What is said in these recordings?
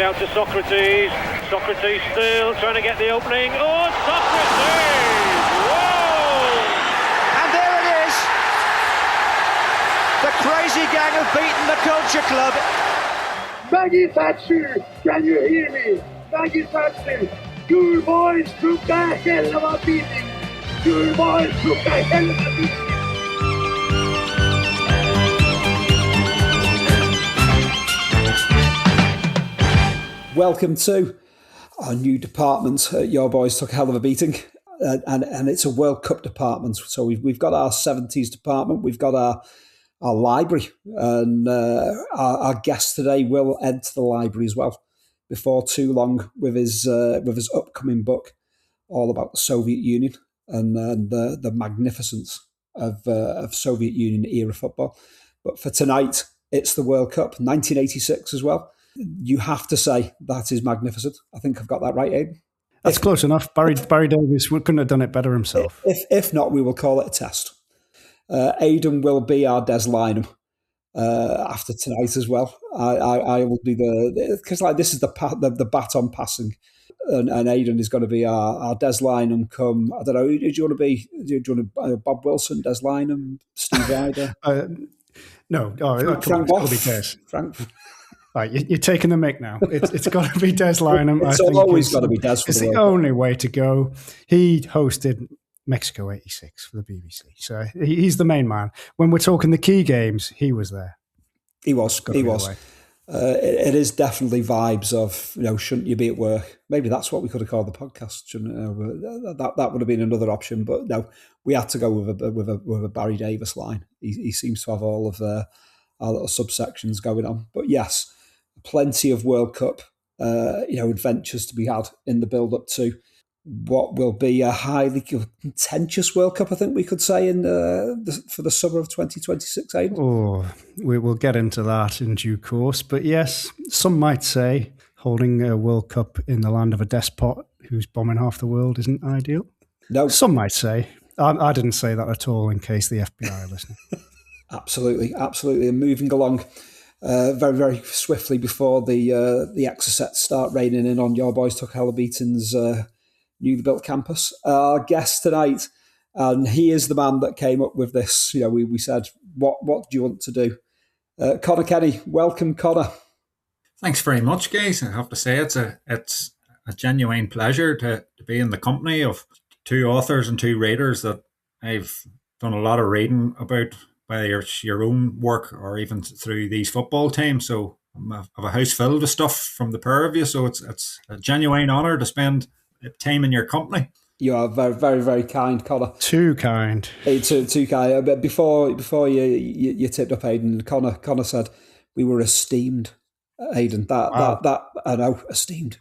out to Socrates. Socrates still trying to get the opening. Oh, Socrates! Whoa! And there it is. The crazy gang have beaten the Culture Club. Maggie Thatcher, can you hear me? Maggie Thatcher, your boys took a hell of a beating. Your boys took a hell of a beating. Welcome to our new department. Your boys took a hell of a beating, and it's a World Cup department. So we've got our 70s department, we've got our library, and our guest today will enter the library as well before too long with his upcoming book, all about the Soviet Union and the magnificence of Soviet Union era football. But for tonight, it's the World Cup, 1986 as well. You have to say that is magnificent. I think I've got that right, Aidan. That's close enough. Barry Davies couldn't have done it better himself. If not, we will call it a test. Aidan will be our Des Lynam after tonight as well. I will be because this is the baton passing, and Aidan is going to be our Des Lynam. Come, I don't know. Who do you want to be? Do you want to Bob Wilson, Des Lynam, Steve Ryder? No, Frank it'll be Des. Frank. Right, you're taking the mick now. It's got to be Des Lynam. It's always got to be Des. It's the only way to go. He hosted Mexico '86 for the BBC, so he's the main man. When we're talking the key games, he was there. He was. It is definitely vibes of, shouldn't you be at work? Maybe that's what we could have called the podcast. Shouldn't it? That would have been another option, but no, we had to go with a Barry Davies line. He seems to have all of our little subsections going on. But yes, plenty of World Cup, adventures to be had in the build-up to what will be a highly contentious World Cup, I think we could say, for the summer of 2026, Aidan. Oh, we will get into that in due course. But yes, some might say holding a World Cup in the land of a despot who's bombing half the world isn't ideal. No. Some might say. I didn't say that at all in case the FBI are listening. Absolutely. And moving along very, very swiftly before the exocets start raining in on Your Boys Took Hella Beating's newly built campus. Our guest tonight, and he is the man that came up with this. We said, what do you want to do? Conor Kenny, welcome, Conor. Thanks very much, guys. I have to say it's a genuine pleasure to be in the company of two authors and two readers that I've done a lot of reading about, whether it's your own work or even through these football teams. So I have a house filled with stuff from the pair of you. So it's a genuine honour to spend time in your company. You are very, very, very kind, Conor. Too kind. Too kind. But before you tipped up, Aidan, Conor said we were esteemed, Aidan. That I know, esteemed,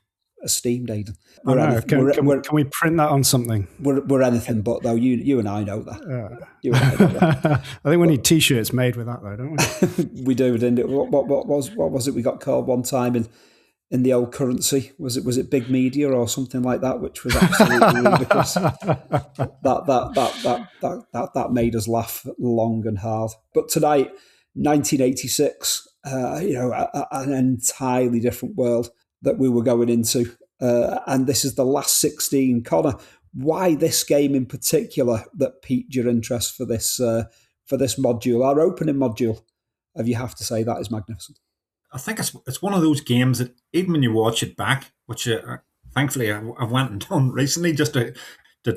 Aidan. Can we print that on something? We're anything but, though. You and I know that. You and I know that. I think we need T-shirts made with that, though, don't we? We do. Didn't it? What was it we got called one time in the old currency? Was it Big Media or something like that, which was absolutely ludicrous. That made us laugh long and hard. But tonight, 1986, an entirely different world that we were going into. And this is the last 16. Conor, why this game in particular that piqued your interest for this module, our opening module? If you have to say, that is magnificent. I think it's one of those games that even when you watch it back, which thankfully I went and done recently just to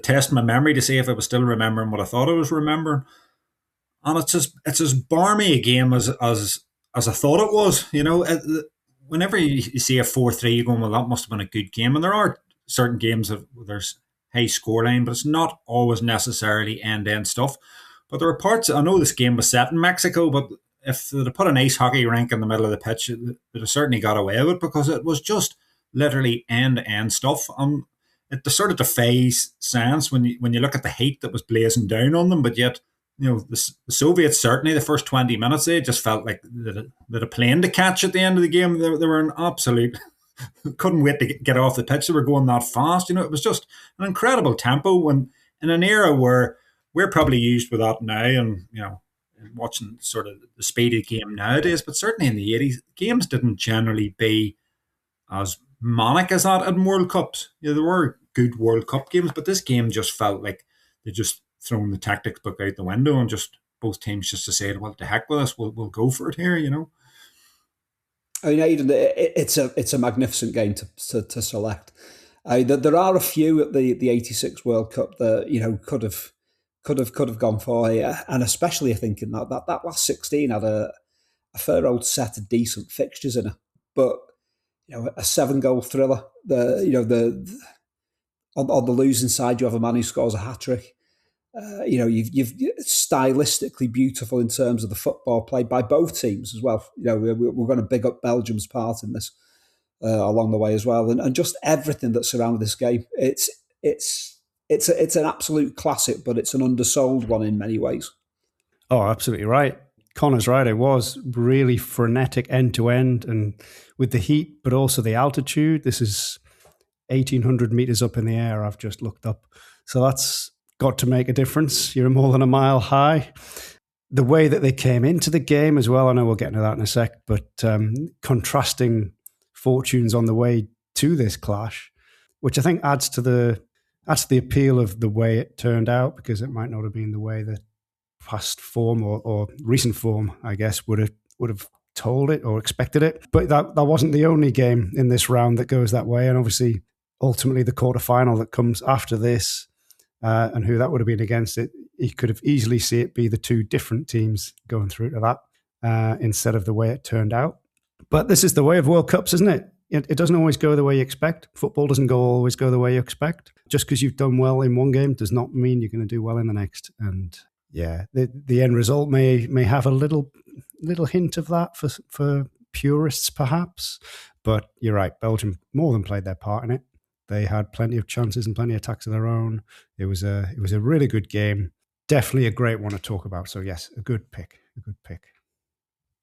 test my memory to see if I was still remembering what I thought I was remembering, and it's as barmy a game as I thought it was. Whenever you see a 4-3, you're going, well, that must have been a good game. And there are certain games where there's high scoreline, but it's not always necessarily end-to-end stuff. But there are parts, I know this game was set in Mexico, but if they'd put an ice hockey rink in the middle of the pitch, they'd have certainly got away with it because it was just literally end-to-end stuff. It sort of defies science when you look at the heat that was blazing down on them, but yet, the Soviets, certainly the first 20 minutes, they just felt like that a plane to catch at the end of the game. They were an absolute, couldn't wait to get off the pitch. They were going that fast. It was just an incredible tempo when in an era where we're probably used with that now and, watching sort of the speed of the game nowadays, but certainly in the 80s, games didn't generally be as manic as that in World Cups. There were good World Cup games, but this game just felt like they just thrown the tactics book out the window and just both teams just decided, well, to heck with us, we'll go for it here, I mean, Aidan, it's a magnificent game to select. There are a few at the '86 World Cup that could have gone for you, and especially I think in that last 16 had a fair old set of decent fixtures in it, but a 7-goal thriller. On the losing side, you have a man who scores a hat trick. You've stylistically beautiful in terms of the football played by both teams as well. We're going to big up Belgium's part in this along the way as well, and just everything that surrounded this game. It's an absolute classic, but it's an undersold one in many ways. Oh, absolutely right. Conor's right. It was really frenetic end to end, and with the heat, but also the altitude. This is 1,800 meters up in the air. I've just looked up, so that's got to make a difference. You're more than a mile high. The way that they came into the game as well, I know we'll get into that in a sec, but contrasting fortunes on the way to this clash, which I think adds to the appeal of the way it turned out, because it might not have been the way that past form or recent form, I guess, would have told it or expected it. But that wasn't the only game in this round that goes that way, and obviously ultimately the quarterfinal that comes after this. And who that would have been against it, you could have easily see it be the two different teams going through to that instead of the way it turned out. But this is the way of World Cups, isn't it? It doesn't always go the way you expect. Football doesn't always go the way you expect. Just because you've done well in one game does not mean you're going to do well in the next. And yeah, the end result may have a little hint of that for purists, perhaps. But you're right, Belgium more than played their part in it. They had plenty of chances and plenty of attacks of their own. It was a really good game. Definitely a great one to talk about. So yes, a good pick.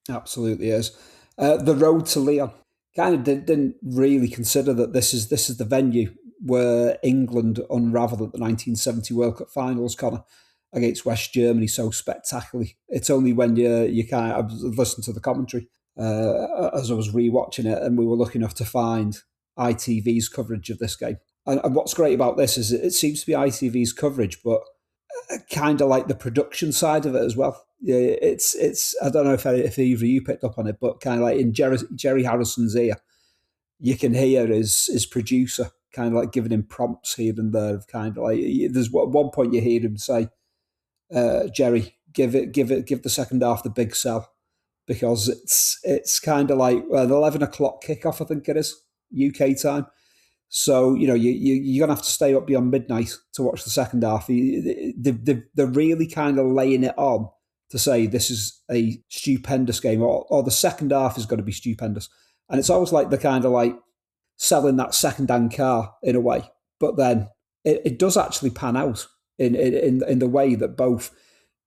Absolutely is. The road to León. Kind of didn't really consider that this is the venue where England unravelled at the 1970 World Cup finals, Conor, against West Germany so spectacularly. It's only when you kind of listened to the commentary as I was rewatching it, and we were lucky enough to find ITV's coverage of this game. And what's great about this is it seems to be ITV's coverage, but kind of like the production side of it as well. Yeah, it's. I don't know if either of you picked up on it, but kind of like in Jerry Harrison's ear, you can hear his producer kind of like giving him prompts here and there. Of kind of like there's at one point you hear him say, "Jerry, give the second half the big sell," because it's kind of like an 11 o'clock kickoff, I think it is UK time. So you're gonna have to stay up beyond midnight to watch the second half. They're really kind of laying it on to say this is a stupendous game, or the second half is going to be stupendous. And it's always like they're kind of like selling that second-hand car in a way, but then it does actually pan out in the way that both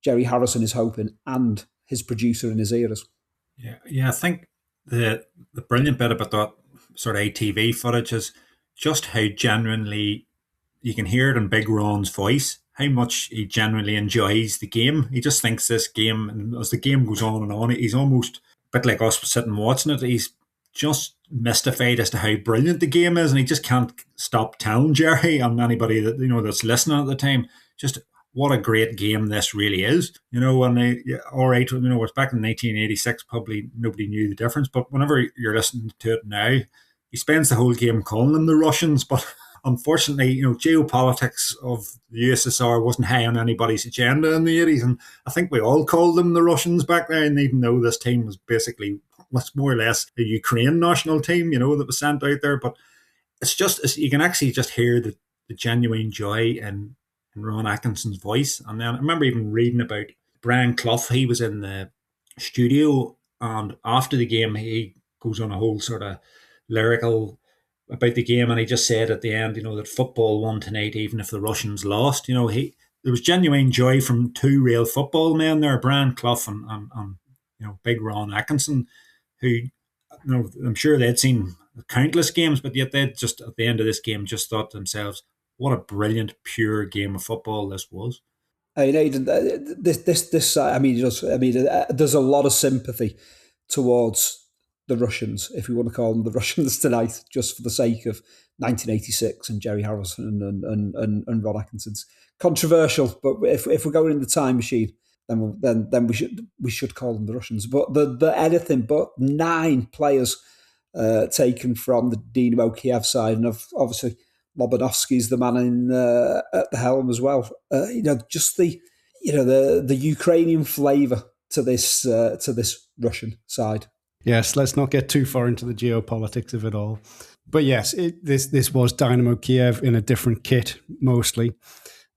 Jerry Harrison is hoping and his producer in his ears. Yeah. I think the brilliant bit about that sort of ATV footage is just how genuinely you can hear it in Big Ron's voice, how much he genuinely enjoys the game. He just thinks this game, and as the game goes on, he's almost a bit like us sitting watching it. He's just mystified as to how brilliant the game is, and he just can't stop telling Jerry and anybody that that's listening at the time just what a great game this really is. All right, it's back in 1986, probably nobody knew the difference, but whenever you're listening to it now, he spends the whole game calling them the Russians, but unfortunately, geopolitics of the USSR wasn't high on anybody's agenda in the 80s, and I think we all called them the Russians back then, even though this team was more or less a Ukraine national team, that was sent out there. But you can actually just hear the genuine joy in Ron Atkinson's voice. And then I remember even reading about Brian Clough. He was in the studio, and after the game, he goes on a whole sort of lyrical about the game, and he just said at the end, that football won tonight, even if the Russians lost. There was genuine joy from two real football men there, Brian Clough and Big Ron Atkinson, who I'm sure they'd seen countless games, but yet they'd just at the end of this game just thought to themselves, what a brilliant, pure game of football this was. Aidan, there's a lot of sympathy towards the Russians, if we want to call them the Russians tonight, just for the sake of 1986 and Jerry Harrison and Ron Atkinson's. Controversial, but if we're going in the time machine, then we should call them the Russians. But the anything but 9 players taken from the Dynamo Kiev side, and obviously Lobanovsky's the man at the helm as well. Just the Ukrainian flavour to this Russian side. Yes, let's not get too far into the geopolitics of it all. But yes, this was Dynamo Kiev in a different kit, mostly.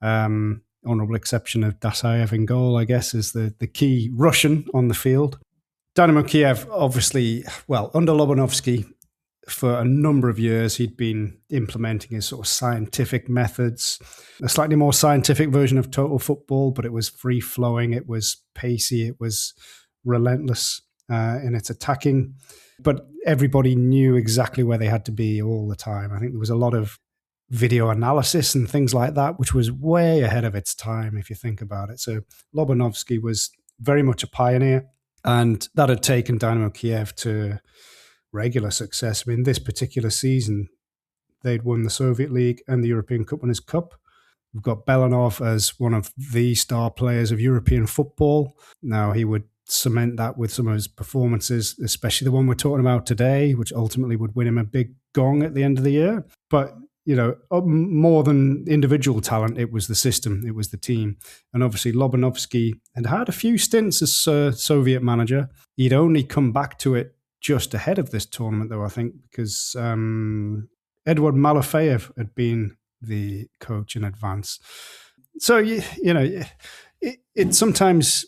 Honourable exception of Dasayev in goal, I guess, is the key Russian on the field. Dynamo Kiev, obviously, well, under Lobanovsky, for a number of years, he'd been implementing his sort of scientific methods, a slightly more scientific version of total football, but it was free-flowing, it was pacey, it was relentless in its attacking. But everybody knew exactly where they had to be all the time. I think there was a lot of video analysis and things like that, which was way ahead of its time, if you think about it. So Lobanovsky was very much a pioneer, and that had taken Dynamo Kiev to regular success. I mean, this particular season, they'd won the Soviet League and the European Cup Winners' Cup. We've got Belanov as one of the star players of European football. Now, he would cement that with some of his performances, especially the one we're talking about today, which ultimately would win him a big gong at the end of the year. But, more than individual talent, it was the system, it was the team. And obviously Lobanovsky had a few stints as Soviet manager. He'd only come back to it just ahead of this tournament, though, I think, because Eduard Malofeyev had been the coach in advance. So, it sometimes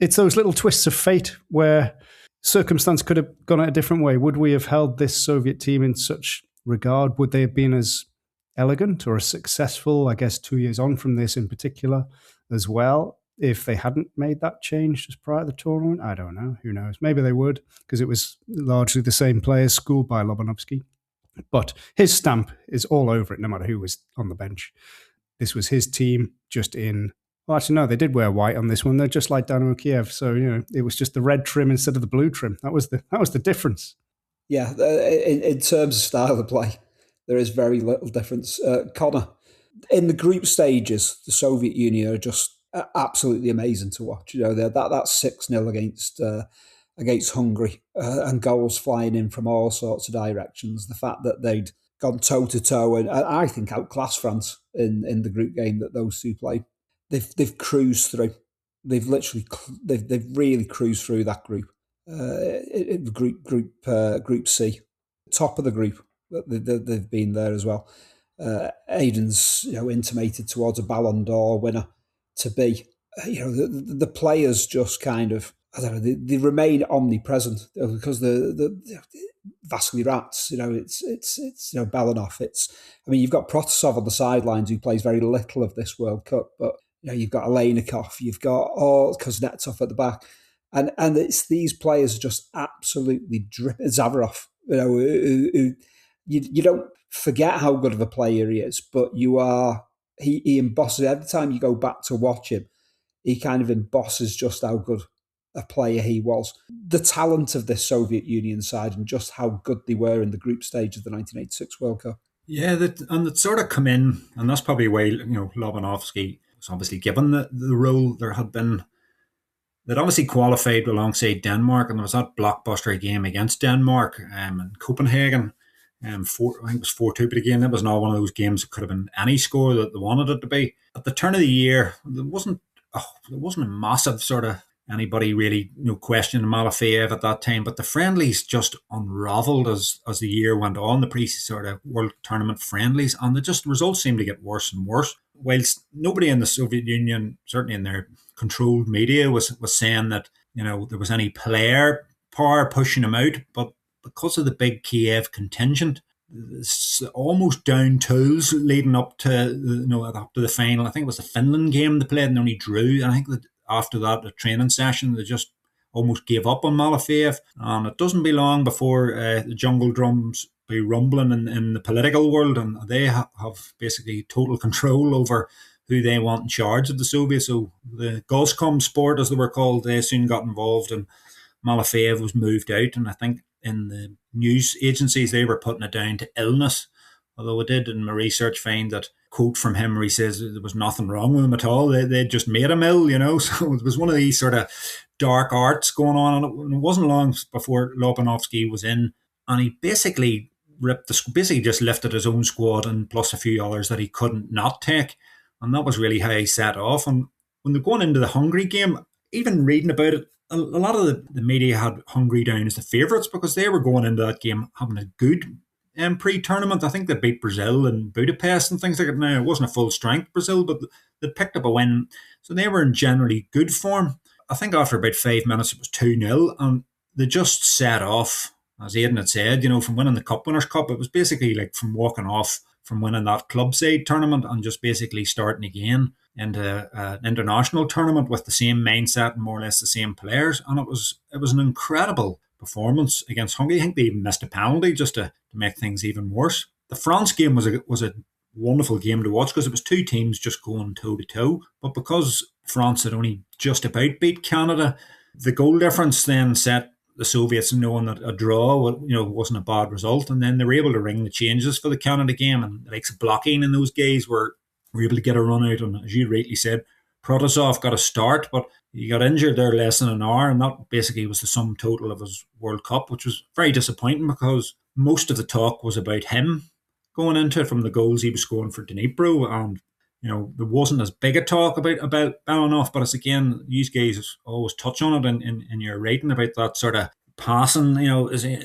it's those little twists of fate where circumstance could have gone a different way. Would we have held this Soviet team in such regard? Would they have been as elegant or as successful, I guess, 2 years on from this in particular as well, if they hadn't made that change just prior to the tournament? I don't know. Who knows? Maybe they would, because it was largely the same players schooled by Lobanovsky. But his stamp is all over it, no matter who was on the bench. This was his team, just in... Well, actually, no, they did wear white on this one. They're just like Dynamo Kiev. So, it was just the red trim instead of the blue trim. That was the difference. Yeah, in terms of style of play, there is very little difference. Conor, in the group stages, the Soviet Union are just absolutely amazing to watch. That 6-0 against Hungary and goals flying in from all sorts of directions. The fact that they'd gone toe-to-toe and I think outclassed France in the group game that those two played. They've cruised through. They've really cruised through that group. Group C, top of the group. They've been there as well. Aidan's intimated towards a Ballon d'Or winner to be. The players just kind of, I don't know, they remain omnipresent because the Vasily Rats, it's Belanov. You've got Protasov on the sidelines who plays very little of this World Cup, but you've got Aleynikov, you've got Kuznetsov at the back. And it's these players just absolutely dripping. Zavarov, who you don't forget how good of a player he is, but he embosses, every time you go back to watch him, he kind of embosses just how good a player he was. The talent of this Soviet Union side and just how good they were in the group stage of the 1986 World Cup. Yeah, and it sort of come in, and that's probably why Lobanovsky was obviously given the role. They'd obviously qualified alongside Denmark, and there was that blockbuster game against Denmark in Copenhagen. I think it was 4-2, but again, that was not one of those games that could have been any score that they wanted it to be. At the turn of the year, there wasn't a massive sort of anybody really questioning Malofeyev at that time, but the friendlies just unravelled as the year went on, the sort of World Tournament friendlies, and the results seemed to get worse and worse. Whilst nobody in the Soviet Union, certainly in their controlled media, was saying that there was any player power pushing him out, but because of the big Kiev contingent, it's almost down tools leading up to the final. I think it was the Finland game they played and they only drew. And I think that after that, the training session, they just almost gave up on Malofeyev. And it doesn't be long before the jungle drums be rumbling in the political world, and they have basically total control over who they want in charge of the Soviets. So the Goskom sport, as they were called, they soon got involved, and Malofeyev was moved out. And I think in the news agencies, they were putting it down to illness. Although I did in my research find that quote from him where he says there was nothing wrong with him at all. They just made him ill, So it was one of these sort of dark arts going on. And it wasn't long before Lobanovsky was in, and he basically just lifted his own squad and plus a few others that he couldn't not take. And that was really how he set off. And when they're going into the Hungary game, even reading about it, a lot of the media had Hungary down as the favourites because they were going into that game having a good pre-tournament. I think they beat Brazil in Budapest and things like that. Now, it wasn't a full strength Brazil, but they picked up a win. So they were in generally good form. I think after about 5 minutes, it was 2-0. And they just set off, as Aidan had said, from winning the Cup Winners' Cup. It was basically like from walking off from winning that club side tournament and just basically starting again into an international tournament with the same mindset and more or less the same players. And it was an incredible performance against Hungary. I think they even missed a penalty just to make things even worse. The France game was a wonderful game to watch because it was two teams just going toe-to-toe. But because France had only just about beat Canada, the goal difference then set the Soviets knowing that a draw wasn't a bad result. And then they were able to ring the changes for the Canada game. And the likes of Blocking and those guys were able to get a run out. And as you rightly said, Protasov got a start, but he got injured there less than an hour, and that basically was the sum total of his World Cup, which was very disappointing because most of the talk was about him going into it from the goals he was scoring for Dnipro, and there wasn't as big a talk about Belanov, but it's again, these guys always touch on it in your writing about that sort of passing,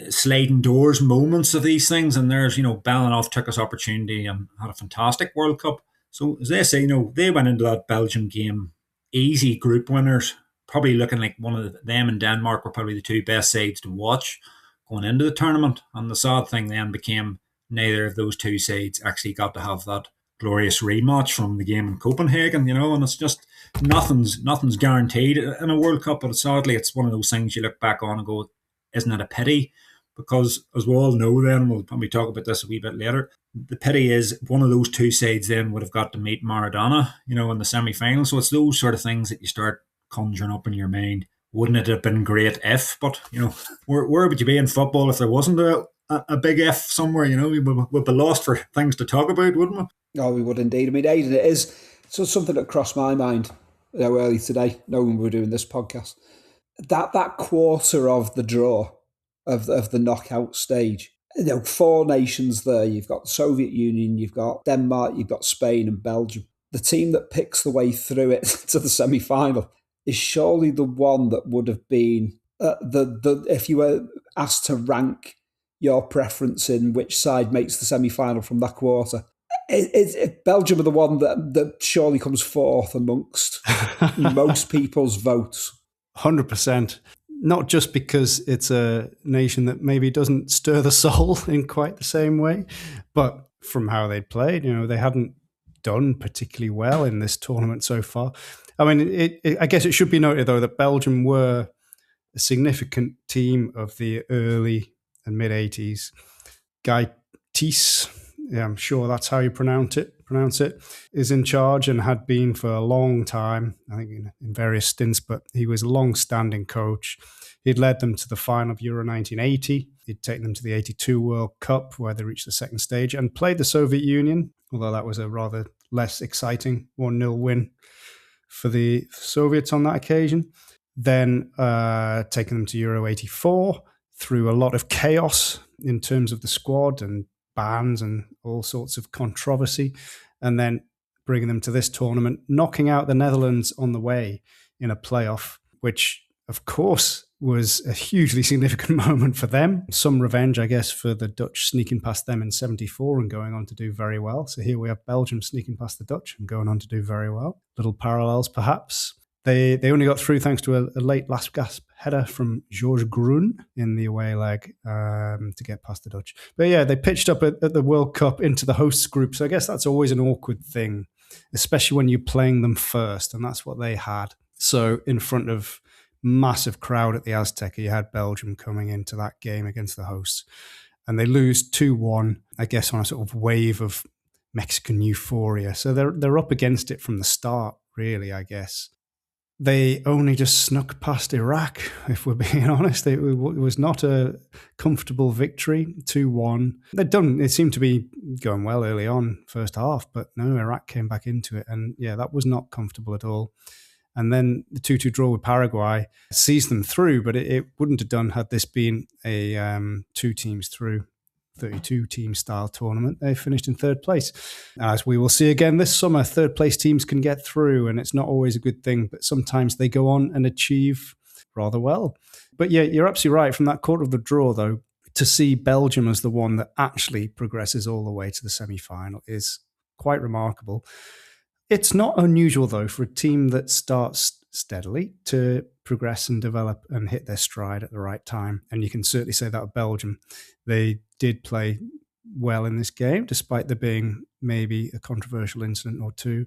sliding doors moments of these things, and there's, Belanov took his opportunity and had a fantastic World Cup. So as they say, they went into that Belgium game easy group winners, probably looking like one of them and Denmark were probably the two best sides to watch going into the tournament. And the sad thing then became neither of those two sides actually got to have that glorious rematch from the game in Copenhagen, and it's just nothing's guaranteed in a World Cup, but sadly it's one of those things you look back on and go, isn't it a pity? Because as we all know then, we'll probably talk about this a wee bit later, the pity is one of those two sides then would have got to meet Maradona, in the semi-final. So it's those sort of things that you start conjuring up in your mind. Wouldn't it have been great if? But, where would you be in football if there wasn't a big if somewhere? We'd be lost for things to talk about, wouldn't we? Oh, we would indeed. I mean, Aidan, it is something that crossed my mind early today, knowing we were doing this podcast. That quarter of the draw of the knockout stage, 4 nations there. You've got the Soviet Union, you've got Denmark, you've got Spain and Belgium. The team that picks the way through it to the semi-final is surely the one that would have been if you were asked to rank your preference in which side makes the semi-final from that quarter. Belgium are the one that surely comes fourth amongst most people's votes. 100%. Not just because it's a nation that maybe doesn't stir the soul in quite the same way, but from how they played, they hadn't done particularly well in this tournament so far. I mean, I guess it should be noted, though, that Belgium were a significant team of the early and mid-80s. Guy Thies, I'm sure that's how you pronounce it, is in charge and had been for a long time, I think in various stints, but he was a long-standing coach. He'd led them to the final of Euro 1980. He'd taken them to the 82 World Cup, where they reached the second stage, and played the Soviet Union, although that was a rather less exciting 1-0 win for the Soviets on that occasion. Then taking them to Euro 84 through a lot of chaos in terms of the squad and bans and all sorts of controversy, and then bringing them to this tournament, knocking out the Netherlands on the way in a playoff, which, of course, was a hugely significant moment for them. Some revenge, I guess, for the Dutch sneaking past them in 74 and going on to do very well. So here we have Belgium sneaking past the Dutch and going on to do very well. Little parallels, perhaps. They only got through thanks to a late last gasp header from George Groen in the away leg to get past the Dutch. But yeah, they pitched up at the World Cup into the hosts group. So I guess that's always an awkward thing, especially when you're playing them first. And that's what they had. So in front of massive crowd at the Azteca, you had Belgium coming into that game against the hosts. And they lose 2-1, I guess, on a sort of wave of Mexican euphoria. So they're up against it from the start, really, I guess. they only just snuck past Iraq, if we're being honest. It was not a comfortable victory, 2-1. It seemed to be going well early on, first half, but no, Iraq came back into it. And yeah, that was not comfortable at all. And then the 2-2 draw with Paraguay sees them through, but it wouldn't have done had this been a 2 teams through 32-team style tournament. They finished in third place. As we will see again this summer, third place teams can get through, and it's not always a good thing, but sometimes they go on and achieve rather well. But yeah, you're absolutely right. From that quarter of the draw, though, to see Belgium as the one that actually progresses all the way to the semi-final is quite remarkable. It's not unusual, though, for a team that starts steadily to progress and develop and hit their stride at the right time. And you can certainly say that of Belgium. They did play well in this game, despite there being maybe a controversial incident or two.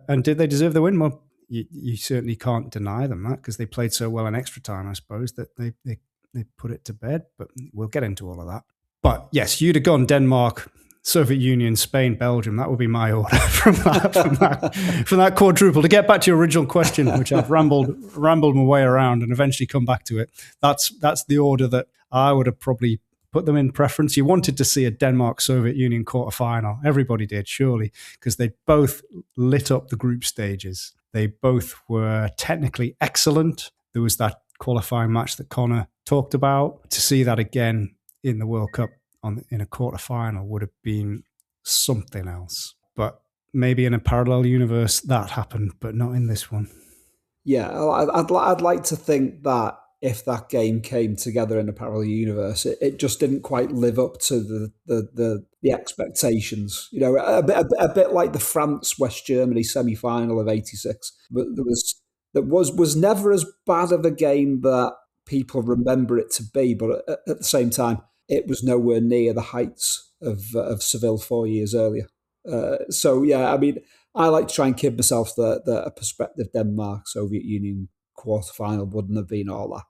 And did they deserve the win? Well, you certainly can't deny them that, because they played so well in extra time, I suppose, that they put it to bed. But we'll get into all of that. But yes, you'd have gone Denmark, Soviet Union, Spain, Belgium. That would be my order from that quadruple. To get back to your original question, which I've rambled my way around and eventually come back to it. That's the order that I would have probably put them in preference. You wanted to see a Denmark-Soviet Union quarterfinal. Everybody did, surely, because they both lit up the group stages. They both were technically excellent. There was that qualifying match that Conor talked about. To see that again in the World Cup in a quarterfinal would have been something else. But maybe in a parallel universe that happened, but not in this one. Yeah, I'd like to think that if that game came together in a parallel universe, it just didn't quite live up to the expectations. You know, a bit like the France-West Germany semi-final of '86. But there was never as bad of a game that people remember it to be. But at the same time, it was nowhere near the heights of Seville 4 years earlier. So yeah, I mean, I like to try and kid myself that a prospective Denmark-Soviet Union quarterfinal wouldn't have been all that.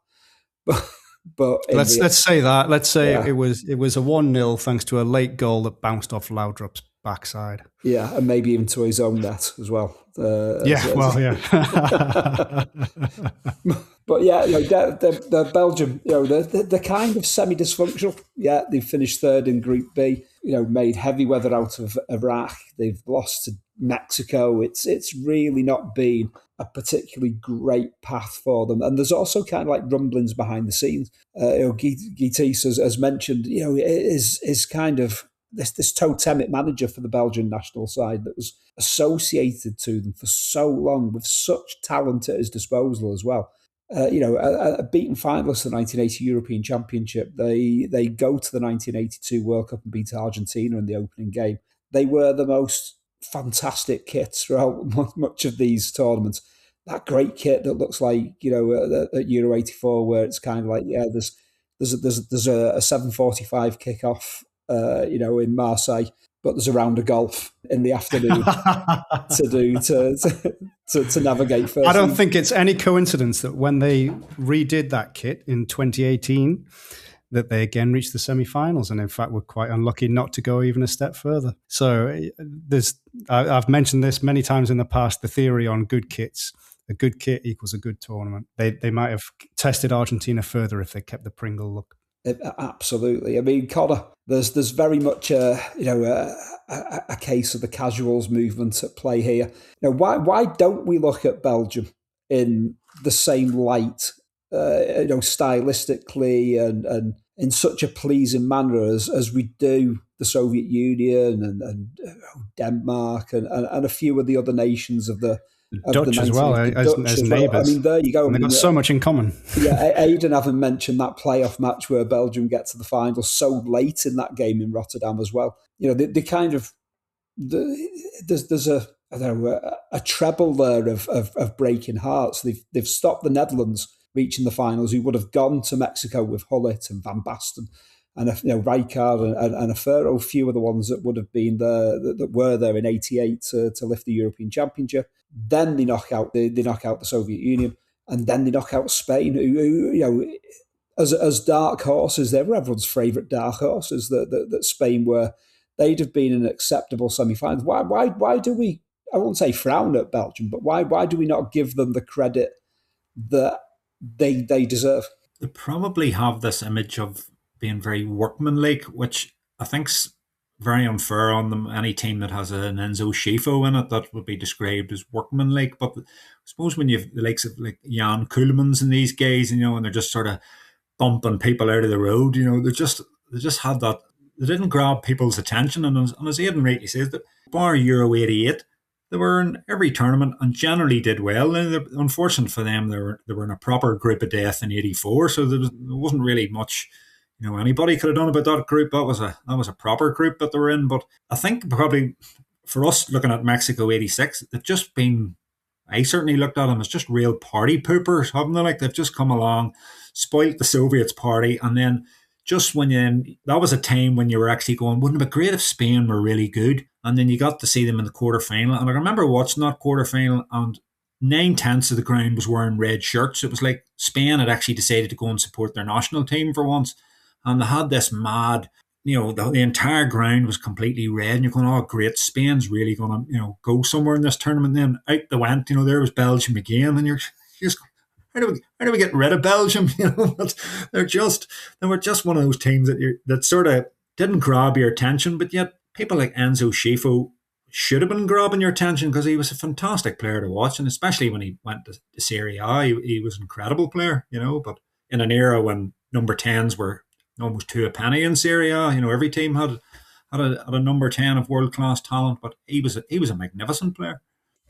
But let's say that. Let's say it was a 1-0 thanks to a late goal that bounced off Laudrup's backside. Yeah, and maybe even to his own net as well. But yeah, you know, the Belgium, you know, they're kind of semi-dysfunctional. Yeah, they've finished third in Group B. You know, made heavy weather out of Iraq. They've lost to Mexico. It's really not been a particularly great path for them. And there's also kind of like rumblings behind the scenes. You know, Guitis, as mentioned, you know, is kind of this totemic manager for the Belgian national side that was associated to them for so long with such talent at his disposal as well. You know, a beaten finalist of the 1980 European Championship. They go to the 1982 World Cup and beat Argentina in the opening game. They were the most fantastic kits throughout much of these tournaments. That great kit that looks like, you know, at Euro 84, where it's kind of like, yeah, there's a 7:45 kickoff, you know, in Marseille, but there's a round of golf in the afternoon to navigate first. I don't think it's any coincidence that when they redid that kit in 2018, that they again reached the semi-finals, and in fact were quite unlucky not to go even a step further. So I've mentioned this many times in the past, the theory on good kits. A good kit equals a good tournament. They might have tested Argentina further if they kept the Pringle look. Absolutely. I mean, Conor, there's very much a case of the casuals movement at play here. Now, why don't we look at Belgium in the same light, you know, stylistically and in such a pleasing manner as we do the Soviet Union and Denmark and a few of the other nations of the Dutch as well, as neighbours. I mean, there you go. They've got so much in common. Yeah, Aidan haven't mentioned that playoff match where Belgium get to the final so late in that game in Rotterdam as well. You know, they kind of there's a treble there of breaking hearts. They've stopped the Netherlands reaching the finals, who would have gone to Mexico with Hullet and Van Basten and Rijkaard and a fair few of the ones that would have been there that were there in '88 to lift the European Championship. Then they knock out the Soviet Union, and then they knock out Spain, who you know, as dark horses, they were everyone's favourite dark horses. That Spain were. They'd have been an acceptable semi-final. Why do we? I won't say frown at Belgium, but why do we not give them the credit that they deserve. They probably have this image of being very workmanlike, which I think's very unfair on them. Any team that has an Enzo Schifo in it, that would be described as workmanlike. But I suppose when you've the likes of like Jan Ceulemans and these guys, and they're just sort of bumping people out of the road, they just had that. They didn't grab people's attention, and as Aidan rightly says, that bar Euro '88, they were in every tournament and generally did well. And unfortunate for them, they were in a proper group of death in '84, so there wasn't really much anybody could have done about that group. That was a proper group that they were in. But I think probably for us looking at Mexico '86, they've just been. I certainly looked at them as just real party poopers, haven't they? Like they've just come along, spoilt the Soviets' party, and then just that was a time when you were actually going, wouldn't it be great if Spain were really good? And then you got to see them in the quarterfinal. And I remember watching that quarterfinal, and 9/10 of the ground was wearing red shirts. It was like Spain had actually decided to go and support their national team for once. And they had this mad, the entire ground was completely red. And you're going, oh, great, Spain's really going to, go somewhere in this tournament. And then out they went, there was Belgium again. And you're just going, how do we get rid of Belgium? But they were just one of those teams that sort of didn't grab your attention, but yet people like Enzo Schifo should have been grabbing your attention because he was a fantastic player to watch, and especially when he went to Serie A, he was an incredible player, But in an era when number 10s were almost two a penny in Serie A, every team had a number 10 of world class talent, but he was a magnificent player.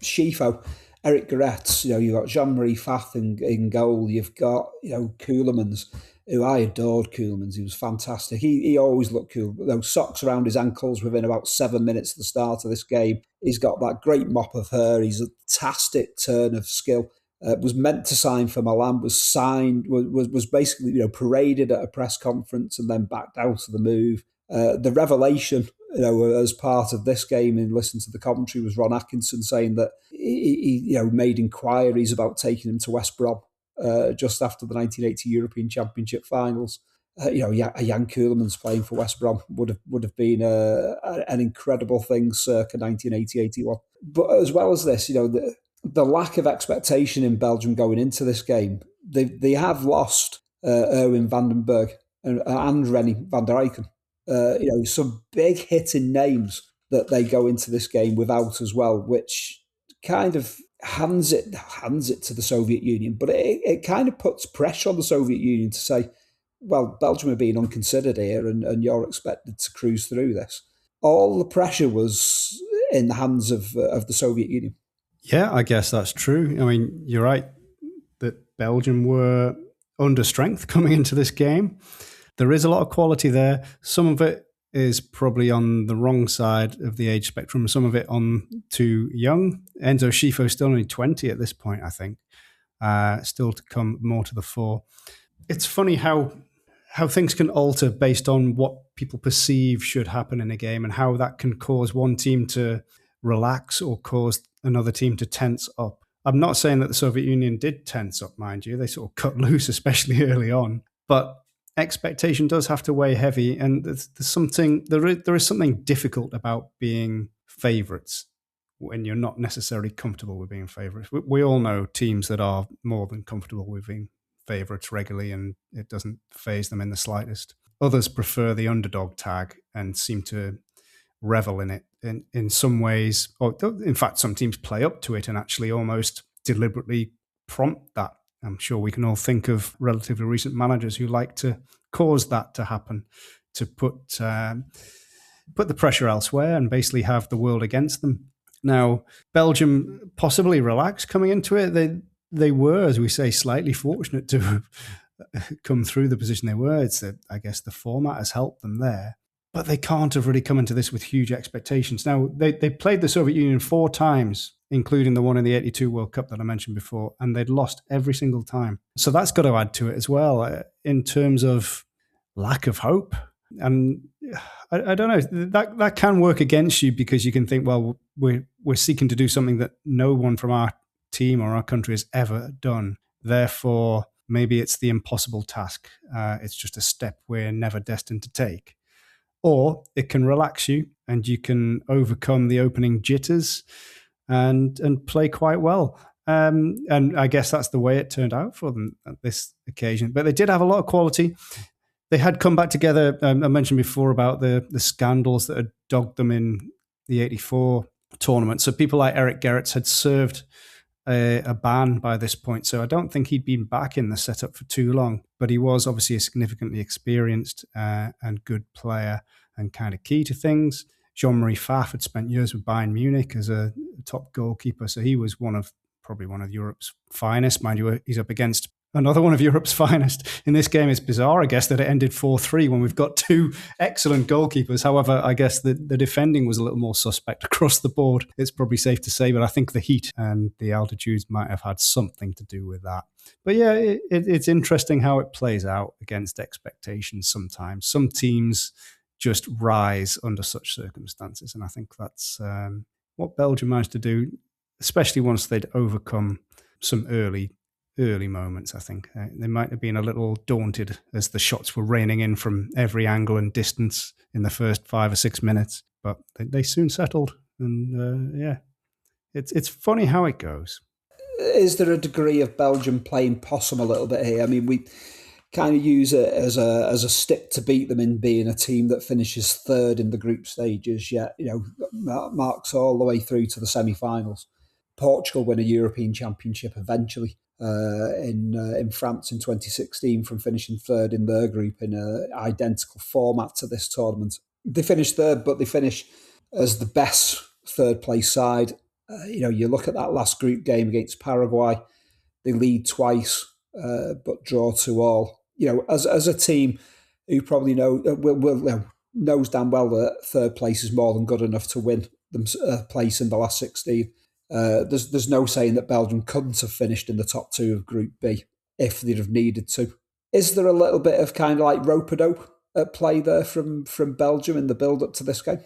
Schifo, Eric Goretz, you've got Jean-Marie Fath in goal. You've got, Ceulemans, who I adored Ceulemans. He was fantastic. He always looked cool. Those socks around his ankles within about 7 minutes of the start of this game. He's got that great mop of hair. He's a fantastic turn of skill. Was meant to sign for Milan, was basically, paraded at a press conference and then backed out of the move. The revelation, as part of this game and listening to the commentary was Ron Atkinson saying that he made inquiries about taking him to West Brom just after the 1980 European Championship finals. Jan Ceulemans playing for West Brom would have been an incredible thing circa 1980-81. But as well as this, the lack of expectation in Belgium going into this game, they have lost Erwin van den Berg and Rennie van der Eycken. Some big hitting names that they go into this game without as well, which kind of hands it to the Soviet Union. But it kind of puts pressure on the Soviet Union to say, well, Belgium are being unconsidered here and you're expected to cruise through this. All the pressure was in the hands of the Soviet Union. Yeah, I guess that's true. I mean, you're right that Belgium were under strength coming into this game. There is a lot of quality there. Some of it is probably on the wrong side of the age spectrum. Some of it on too young. Enzo Schifo is still only 20 at this point, I think. Still to come more to the fore. It's funny how things can alter based on what people perceive should happen in a game and how that can cause one team to relax or cause another team to tense up. I'm not saying that the Soviet Union did tense up, mind you. They sort of cut loose, especially early on. But expectation does have to weigh heavy, and there is something difficult about being favourites when you're not necessarily comfortable with being favourites. We all know teams that are more than comfortable with being favourites regularly, and it doesn't faze them in the slightest. Others prefer the underdog tag and seem to revel in it in some ways. Or in fact, some teams play up to it and actually almost deliberately prompt that. I'm sure we can all think of relatively recent managers who like to cause that to happen, to put the pressure elsewhere and basically have the world against them. Now, Belgium possibly relaxed coming into it. They were, as we say, slightly fortunate to have come through the position they were. I guess the format has helped them there. But they can't have really come into this with huge expectations. Now, they played the Soviet Union 4 times, including the one in the 82 World Cup that I mentioned before, and they'd lost every single time. So that's got to add to it as well in terms of lack of hope. And I don't know, that can work against you because you can think, well, we're seeking to do something that no one from our team or our country has ever done. Therefore, maybe it's the impossible task. It's just a step we're never destined to take. Or it can relax you and you can overcome the opening jitters and play quite well. And I guess that's the way it turned out for them at this occasion. But they did have a lot of quality. They had come back together. I mentioned before about the scandals that had dogged them in the 84 tournament. So people like Eric Gerrits had served a ban by this point. So I don't think he'd been back in the setup for too long. But he was obviously a significantly experienced and good player and kind of key to things. Jean-Marie Pfaff had spent years with Bayern Munich as a top goalkeeper. So he was probably one of Europe's finest. Mind you, he's up against another one of Europe's finest. In this game, it's bizarre, I guess, that it ended 4-3 when we've got two excellent goalkeepers. However, I guess the defending was a little more suspect across the board. It's probably safe to say, but I think the heat and the altitudes might have had something to do with that. But yeah, it's interesting how it plays out against expectations sometimes. Some teams just rise under such circumstances, and I think that's what Belgium managed to do, especially once they'd overcome some early moments. I think they might have been a little daunted as the shots were raining in from every angle and distance in the first 5 or 6 minutes, but they soon settled. And it's funny how it goes. Is there a degree of Belgium playing possum a little bit here? I mean, we kind of use it as a stick to beat them in being a team that finishes third in the group stages, yet marks all the way through to the semi-finals. Portugal win a European Championship eventually in France in 2016 from finishing third in their group in an identical format to this tournament. They finished third, but they finish as the best third place side. You look at that last group game against Paraguay, they lead twice, but draw 2-2. As a team who probably knows damn well that third place is more than good enough to win them a place in the last 16. There's no saying that Belgium couldn't have finished in the top two of Group B if they'd have needed to. Is there a little bit of kind of like rope-a-dope at play there from Belgium in the build-up to this game?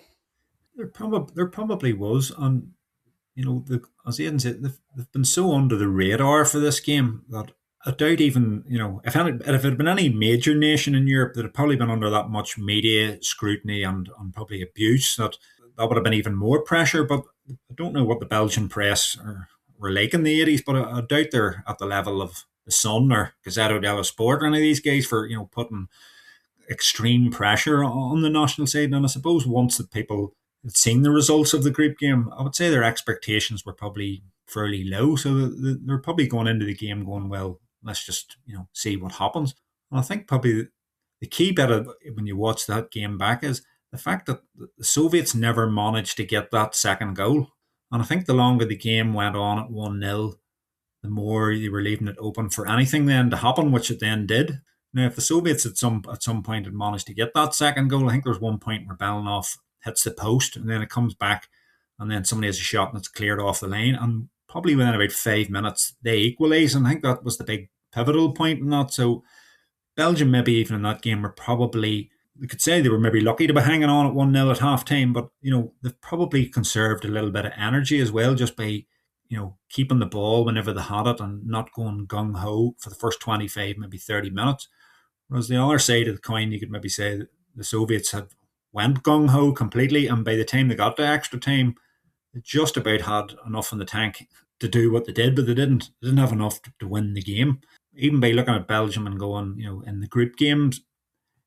There probably was. And, as Aidan said, they've been so under the radar for this game that I doubt even, if it had been any major nation in Europe that had probably been under that much media scrutiny and probably abuse, that would have been even more pressure. But I don't know what the Belgian press were like in the 80s, but I doubt they're at the level of the Sun or Gazeta dello Sport or any of these guys for, putting extreme pressure on the national side. And I suppose once the people had seen the results of the group game, I would say their expectations were probably fairly low. So they're probably going into the game going, well, let's just, see what happens. And I think probably the key bit of when you watch that game back is the fact that the Soviets never managed to get that second goal. And I think the longer the game went on at 1-0, the more you were leaving it open for anything then to happen, which it then did. Now, if the Soviets at some point had managed to get that second goal, I think there's one point where Belanov hits the post and then it comes back and then somebody has a shot and it's cleared off the line. And probably within about 5 minutes, they equalise. And I think that was the big pivotal point in that. So Belgium, maybe even in that game, were probably, we could say they were maybe lucky to be hanging on at 1-0 at half time, but they've probably conserved a little bit of energy as well just by keeping the ball whenever they had it and not going gung-ho for the first 25, maybe 30 minutes. Whereas the other side of the coin, you could maybe say that the Soviets had went gung-ho completely, and by the time they got to extra time, they just about had enough in the tank to do what they did, but they didn't have enough to win the game. Even by looking at Belgium and going, in the group games,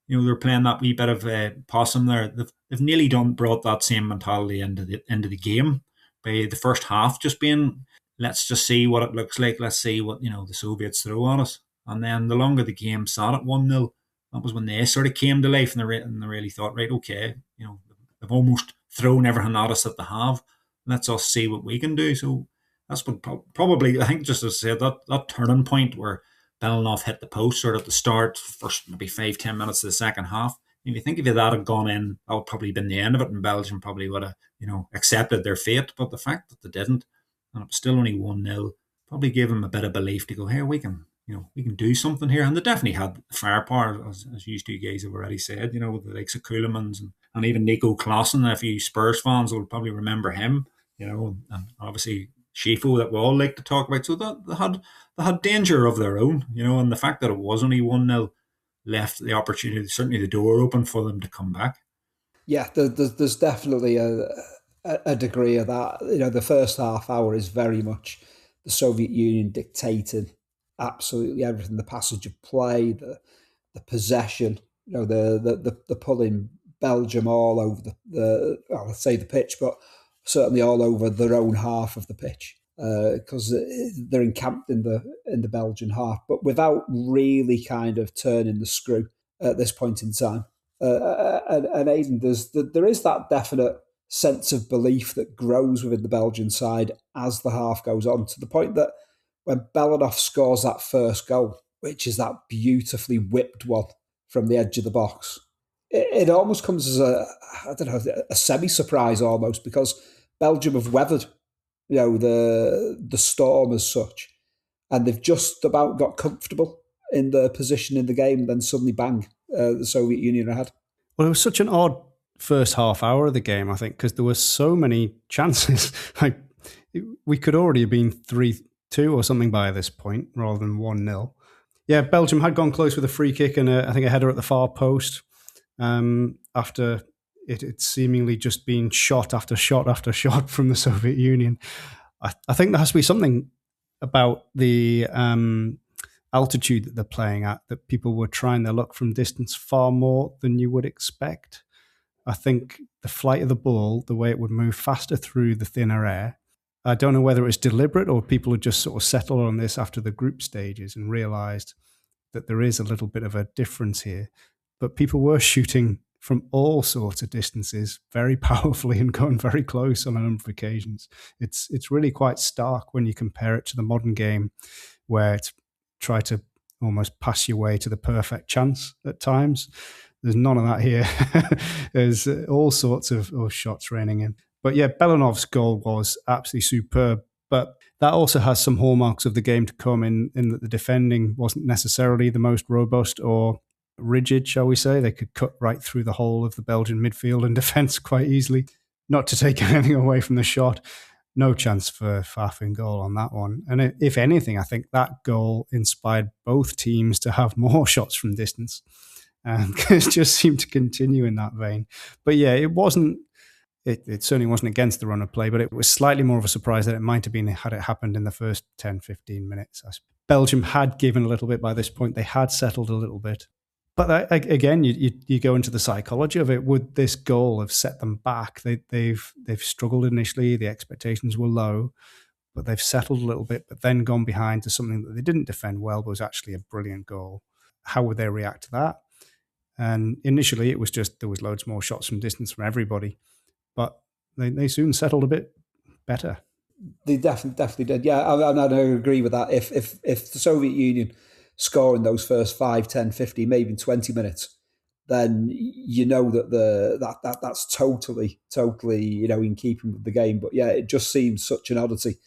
they're playing that wee bit of possum there. They've nearly brought that same mentality into the game by the first half just being, let's just see what it looks like. Let's see what the Soviets throw at us. And then the longer the game sat at 1-0, that was when they sort of came to life and they really thought, right, okay, they've almost thrown everything at us that they have. Let's us see what we can do. So that's what probably, I think, just as I said, that turning point where Belanov hit the post sort of at the start, first maybe 5-10 minutes of the second half. If you think if that had gone in, that would probably been the end of it, and Belgium probably would have, accepted their fate. But the fact that they didn't, and it was still only 1-0, probably gave them a bit of belief to go, hey, we can do something here. And they definitely had firepower, as you two guys have already said, with the likes of Ceulemans and even Nico Klaassen. If you Spurs fans will probably remember him, and obviously Schifo that we all like to talk about. So that they had danger of their own, and the fact that it was only 1-0 left the opportunity, certainly the door open for them to come back. Yeah, there's definitely a degree of that. The first half hour is very much the Soviet Union dictating absolutely everything, the passage of play, the possession, the pulling Belgium all over let's say the pitch, but certainly all over their own half of the pitch, because they're encamped in the Belgian half, but without really kind of turning the screw at this point in time. And Aidan, there is that definite sense of belief that grows within the Belgian side as the half goes on, to the point that when Belanov scores that first goal, which is that beautifully whipped one from the edge of the box, it almost comes as a semi-surprise almost, because Belgium have weathered, the storm as such, and they've just about got comfortable in their position in the game. Then suddenly, bang, the Soviet Union are ahead. Well, it was such an odd first half hour of the game, I think, because there were so many chances. Like, we could already have been 3-2 or something by this point, rather than 1-0. Yeah, Belgium had gone close with a free kick and I think a header at the far post, after it seemingly just been shot after shot after shot from the Soviet Union. I think there has to be something about the altitude that they're playing at, that people were trying their luck from distance far more than you would expect. I think the flight of the ball, the way it would move faster through the thinner air, I don't know whether it's deliberate or people had just sort of settled on this after the group stages and realised that there is a little bit of a difference here. But people were shooting from all sorts of distances very powerfully and going very close on a number of occasions. It's really quite stark when you compare it to the modern game, where it's try to almost pass your way to the perfect chance at times. There's none of that here. There's all sorts of shots raining in. But yeah, Belanov's goal was absolutely superb. But that also has some hallmarks of the game to come in that the defending wasn't necessarily the most robust or rigid, shall we say. They could cut right through the whole of the Belgian midfield and defence quite easily. Not to take anything away from the shot. No chance for Faf in goal on that one. And if anything, I think that goal inspired both teams to have more shots from distance. And it just seemed to continue in that vein. But yeah, it certainly wasn't against the run of play, but it was slightly more of a surprise that it might have been had it happened in the first 10, 15 minutes. Belgium had given a little bit by this point. They had settled a little bit. But again, you go into the psychology of it. Would this goal have set them back? They've struggled initially. The expectations were low, but they've settled a little bit, but then gone behind to something that they didn't defend well, but was actually a brilliant goal. How would they react to that? And initially, it was just there was loads more shots from distance from everybody, but they soon settled a bit better. They definitely did. Yeah, I agree with that. If the Soviet Union score in those first 5, 10, 15, maybe 20 minutes, then you know that that's totally in keeping with the game. But yeah, it just seems such an oddity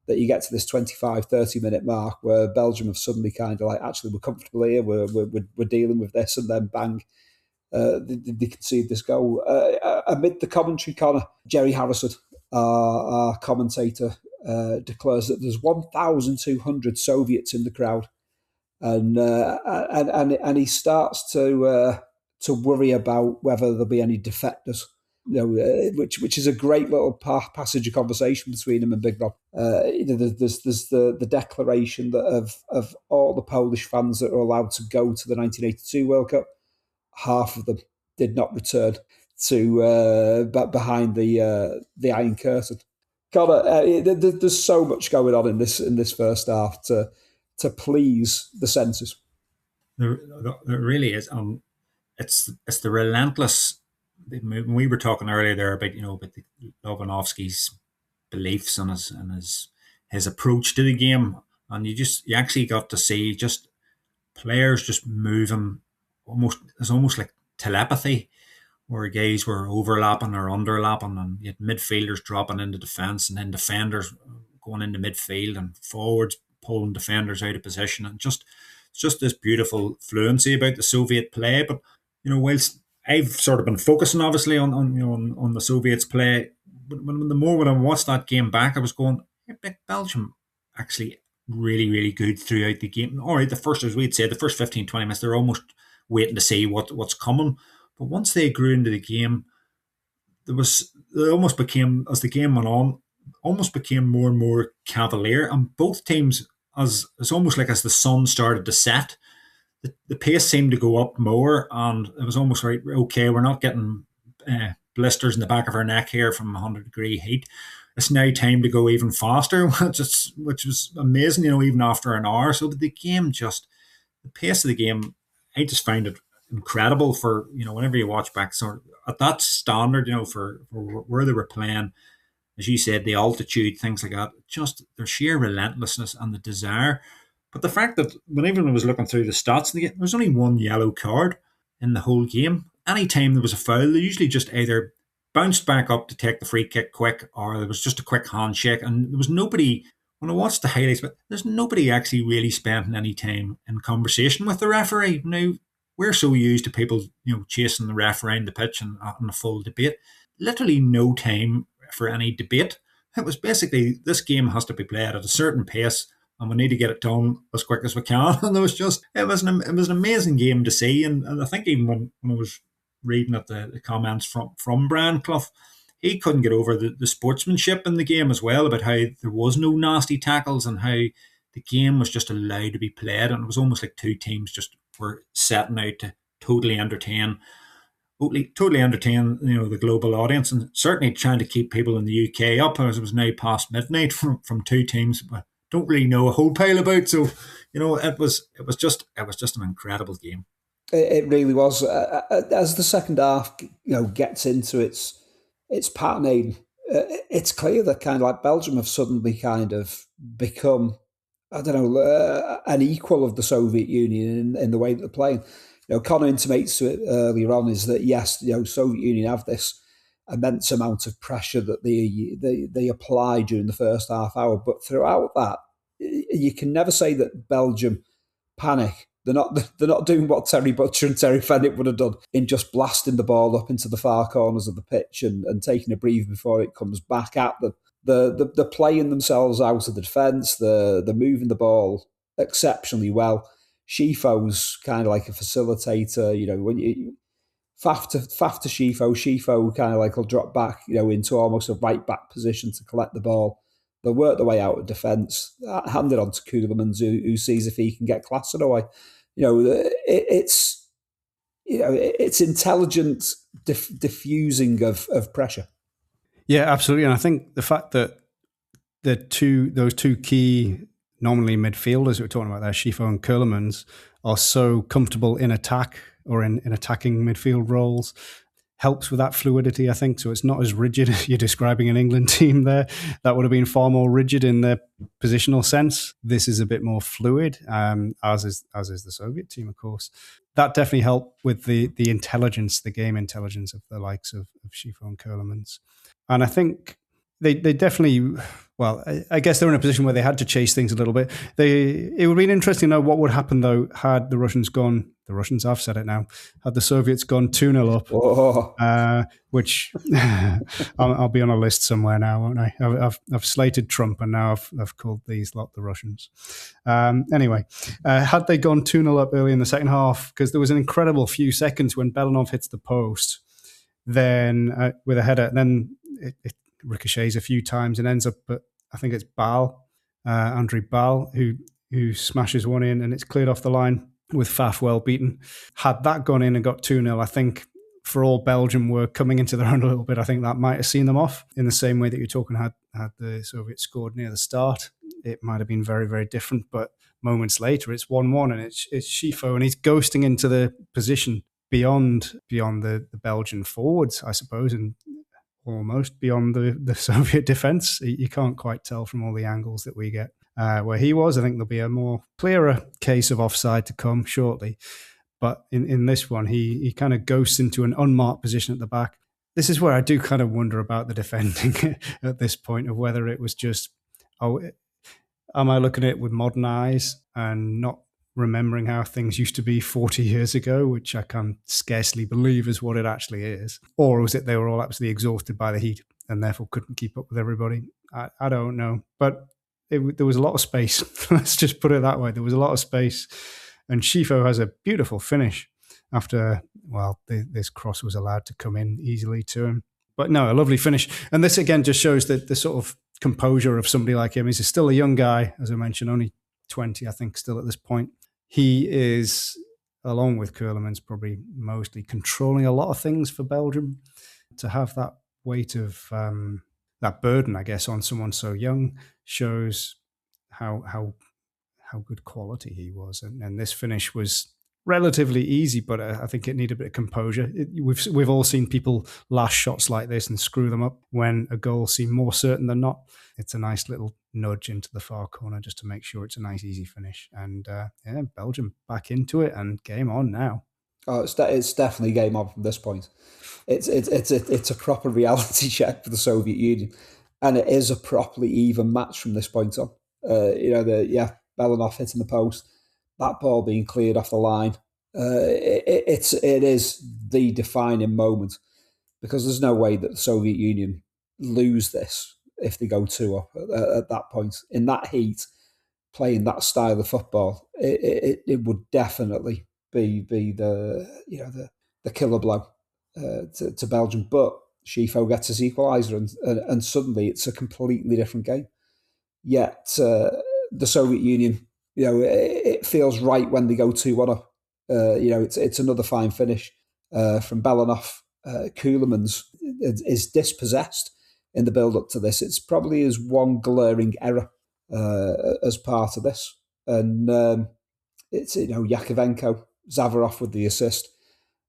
that you get to this 25, 30 minute mark where Belgium have suddenly kind of like, actually, we're comfortable here, we're dealing with this, and then bang, they concede this goal. Amid the commentary, Conor, Jerry Harrison, our commentator, declares that there's 1,200 Soviets in the crowd, and he starts to worry about whether there'll be any defectors. Which is a great little passage of conversation between him and Big Rob. There's the declaration that of all the Polish fans that are allowed to go to the 1982 World Cup, half of them did not return to behind the Iron Curtain. Conor, there's so much going on in this first half to please the senses. There really is. It's the relentless. We were talking earlier there about the Lobanovsky's beliefs and his approach to the game, and you actually got to see just players just moving it's almost like telepathy, where guys were overlapping or underlapping, and you had midfielders dropping into defence, and then defenders going into midfield, and forwards pulling defenders out of position, and just this beautiful fluency about the Soviet play. But whilst I've sort of been focusing obviously on the Soviets play, but when I watched that game back, I was going, Belgium actually really, really good throughout the game. All right, the first 15, 20 minutes, they're almost waiting to see what's coming. But once they grew into the game, they almost became, as the game went on, almost became more and more cavalier. And both teams, as almost like as the sun started to set, the pace seemed to go up more, and it was almost right. Okay, we're not getting blisters in the back of our neck here from 100-degree heat. It's now time to go even faster, which was amazing. Even after an hour, so the game the pace of the game, I just found it incredible for whenever you watch back, sort of at that standard, for where they were playing. As you said, the altitude, things like that, just their sheer relentlessness and the desire. But the fact that whenever I was looking through the stats in the game, there was only one yellow card in the whole game. Anytime there was a foul, they usually just either bounced back up to take the free kick quick, or there was just a quick handshake. And there was nobody, when I watched the highlights, but there's nobody actually really spending any time in conversation with the referee. Now, we're so used to people, chasing the ref around the pitch and a full debate. Literally no time for any debate. It was basically, this game has to be played at a certain pace, and we need to get it done as quick as we can. And it was an amazing game to see. And I think even when I was reading at the comments from Brian Clough, he couldn't get over the sportsmanship in the game as well, about how there was no nasty tackles and how the game was just allowed to be played. And it was almost like two teams just were setting out to totally entertain the global audience, and certainly trying to keep people in the UK up, as it was now past midnight from two teams but don't really know a whole pile about. So it was just an incredible game. It really was. As the second half gets into its pattern, Aidan, it's clear that kind of like Belgium have suddenly kind of become, I don't know, an equal of the Soviet Union in the way that they're playing. Conor intimates to it earlier on is that yes, Soviet Union have this immense amount of pressure that they apply during the first half hour, but throughout that, you can never say that Belgium panic. They're not doing what Terry Butcher and Terry Fenwick would have done in just blasting the ball up into the far corners of the pitch and taking a breathe before it comes back at them. They're playing themselves out of the defence. They're moving the ball exceptionally well. Shifo's kind of like a facilitator. When you faff to Shifo kind of like will drop back, into almost a right back position to collect the ball. They'll work their way out of defence, hand it on to Ceulemans, who sees if he can get Klassen away. It's intelligent diffusing of pressure. Yeah, absolutely. And I think the fact that those two key nominally midfielders we're talking about there, Shifo and Ceulemans, are so comfortable in attack or in attacking midfield roles helps with that fluidity, I think. So it's not as rigid as you're describing an England team there. That would have been far more rigid in their positional sense. This is a bit more fluid, as is the Soviet team, of course. That definitely helped with the intelligence, the game intelligence of the likes of Shifo and Ceulemans. And I think they definitely, well, I guess they're in a position where they had to chase things a little bit. It would be interesting to know what would happen, though, had the Russians gone, I've said it now, had the Soviets gone 2-0 up, which I'll be on a list somewhere now, won't I? I've slated Trump, and now I've called these lot the Russians. Anyway, had they gone 2-0 up early in the second half, because there was an incredible few seconds when Belanov hits the post, then with a header, and then it ricochets a few times and ends up, but I think it's Andrei Bal, who smashes one in, and it's cleared off the line with Faf well beaten. Had that gone in and got 2-0, I think for all Belgium were coming into their own a little bit, I think that might have seen them off in the same way that you're talking had the Soviets scored near the start. It might have been very, very different, but moments later it's 1-1 and it's Shifo, and he's ghosting into the position beyond the Belgian forwards, I suppose, and almost beyond the Soviet defence. You can't quite tell from all the angles that we get where he was. I think there'll be a more clearer case of offside to come shortly. But in this one, he kind of ghosts into an unmarked position at the back. This is where I do kind of wonder about the defending at this point, of whether it was just, am I looking at it with modern eyes and not remembering how things used to be 40 years ago, which I can scarcely believe is what it actually is? Or was it they were all absolutely exhausted by the heat and therefore couldn't keep up with everybody? I don't know. But there was a lot of space. Let's just put it that way. There was a lot of space. And Shifo has a beautiful finish after, this cross was allowed to come in easily to him. But no, a lovely finish. And this again just shows that the sort of composure of somebody like him. He's still a young guy, as I mentioned, only 20, I think, still at this point. He is, along with Ceulemans, probably mostly controlling a lot of things for Belgium. To have that weight of that burden, I guess, on someone so young shows how good quality he was. And this finish was relatively easy, but I think it needed a bit of composure. We've all seen people lash shots like this and screw them up when a goal seemed more certain than not. It's a nice little nudge into the far corner just to make sure it's a nice, easy finish. And Belgium back into it and game on now. Oh, it's definitely game on from this point. It's a proper reality check for the Soviet Union, and it is a properly even match from this point on. Belanov hitting the post, that ball being cleared off the line. It is the defining moment, because there's no way that the Soviet Union lose this if they go 2-up at that point. In that heat, playing that style of football, it would definitely be the killer blow to Belgium. But Schifo gets his equaliser, and suddenly it's a completely different game. Yet the Soviet Union, it feels right when they go 2-1 up. It's another fine finish from Belanov. Ceulemans is dispossessed in the build-up to this. It's probably his one glaring error as part of this. And it's Yakovenko, Zavarov with the assist.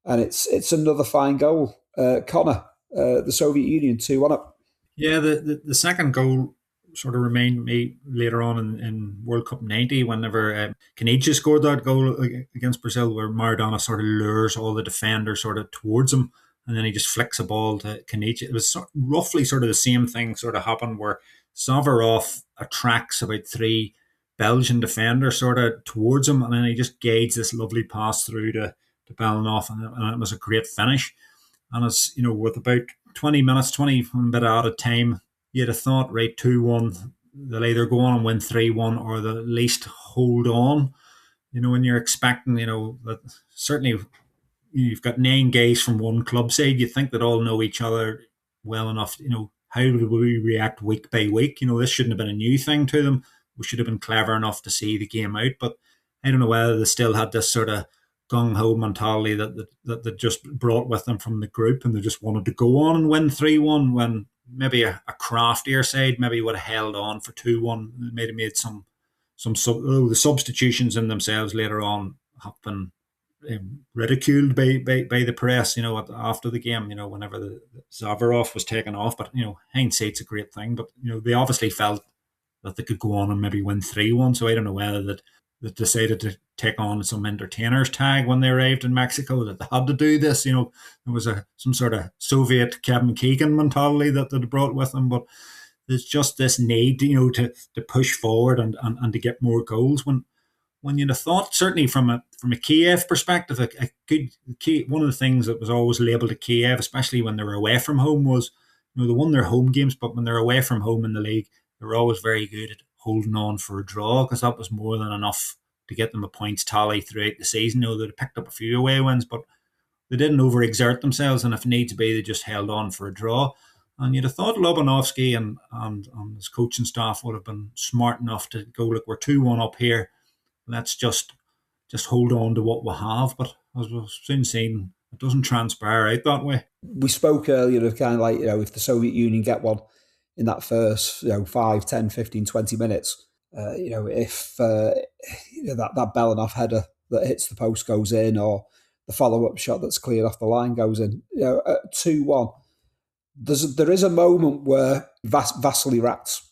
And it's another fine goal. Conor, the Soviet Union 2-1 up. Yeah, the second goal sort of remind me later on in World Cup 90, whenever Conor scored that goal against Brazil, where Maradona sort of lures all the defenders sort of towards him, and then he just flicks a ball to Conor. It was roughly sort of the same thing sort of happened, where Zavarov attracts about 3 Belgian defenders sort of towards him, and then he just gauges this lovely pass through to Belanov, and it was a great finish. And it's, with about 20 a bit out of time, you'd have thought, right, 2-1, they'll either go on and win 3-1 or they'll at least hold on. When you're expecting, that certainly you've got 9 guys from one club side, you think that all know each other well enough. How will we react week by week? This shouldn't have been a new thing to them. We should have been clever enough to see the game out. But I don't know whether they still had this sort of gung-ho mentality that they just brought with them from the group, and they just wanted to go on and win 3-1 when maybe a craftier side maybe would have held on for 2-1. They made some the substitutions in themselves later on have been ridiculed by the press, after the game, whenever the Zavarov was taken off. But, hindsight's a great thing. But, they obviously felt that they could go on and maybe win 3-1. So I don't know whether that they decided to take on some entertainer's tag when they arrived in Mexico, that they had to do this. There was some sort of Soviet Kevin Keegan mentality that they brought with them. But there's just this need, to push forward and to get more goals. When you'd have thought, certainly from a Kiev perspective, one of the things that was always labelled to Kiev, especially when they were away from home, was they won their home games, but when they're away from home in the league, they were always very good at holding on for a draw, because that was more than enough to get them a points tally throughout the season. They'd picked up a few away wins, but they didn't overexert themselves, and if needs be, they just held on for a draw. And you'd have thought Lobanovsky and his coaching staff would have been smart enough to go, look, we're 2-1 up here. Let's just hold on to what we have. But as we've soon seen, it doesn't transpire out that way. We spoke earlier of kind of like, if the Soviet Union get one in that first 5, 10, 15, 20 minutes, if that Belanov header that hits the post goes in, or the follow-up shot that's cleared off the line goes in, at 2-1, there is a moment where Vasily Rats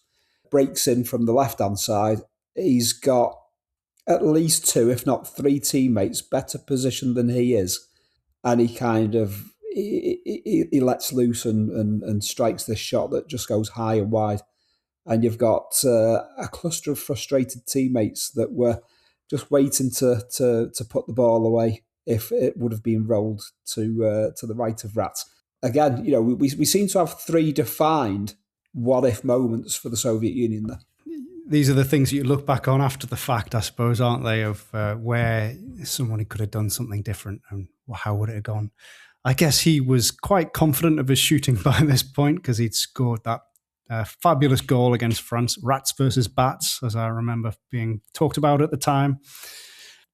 breaks in from the left-hand side. He's got at least 2, if not 3 teammates better positioned than he is. And he kind of, he lets loose and strikes this shot that just goes high and wide. And you've got a cluster of frustrated teammates that were just waiting to put the ball away if it would have been rolled to the right of Rats. Again, we seem to have 3 defined what-if moments for the Soviet Union there. These are the things that you look back on after the fact, I suppose, aren't they, of where someone could have done something different and how would it have gone. I guess he was quite confident of his shooting by this point, because he'd scored that Fabulous goal against France, rats versus bats, as I remember being talked about at the time.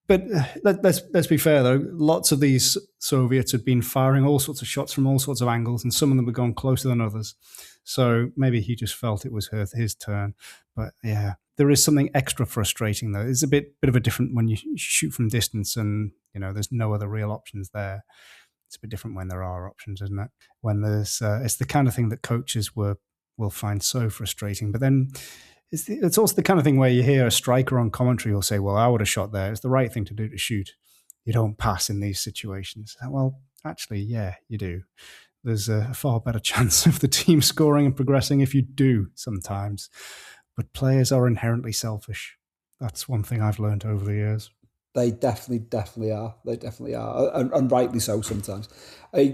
But let's be fair, though. Lots of these Soviets had been firing all sorts of shots from all sorts of angles, and some of them had gone closer than others. So maybe he just felt it was his turn. But yeah, there is something extra frustrating, though. It's a bit of a different when you shoot from distance and, there's no other real options there. It's a bit different when there are options, isn't it? When there's, it's the kind of thing that coaches will find so frustrating. But then it's also the kind of thing where you hear a striker on commentary will say, well, I would have shot there. It's the right thing to do to shoot. You don't pass in these situations. Well, actually, yeah, you do. There's a far better chance of the team scoring and progressing if you do sometimes. But players are inherently selfish. That's one thing I've learned over the years. They definitely are. They definitely are. And rightly so sometimes.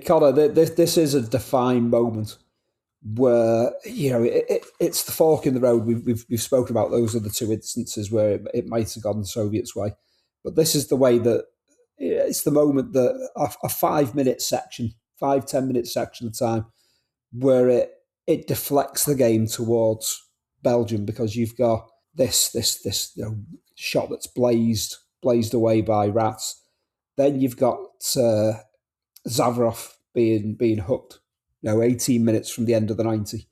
Conor, this is a defined moment where it's the fork in the road. We've spoken about those are the two instances where it might have gone the Soviets' way, but this is the way that it's the moment that a 5 minute section, 5-10 minute section of time, where it deflects the game towards Belgium because you've got this shot that's blazed away by rats. Then you've got Zavarov being hooked. 18 minutes from the end of the 90.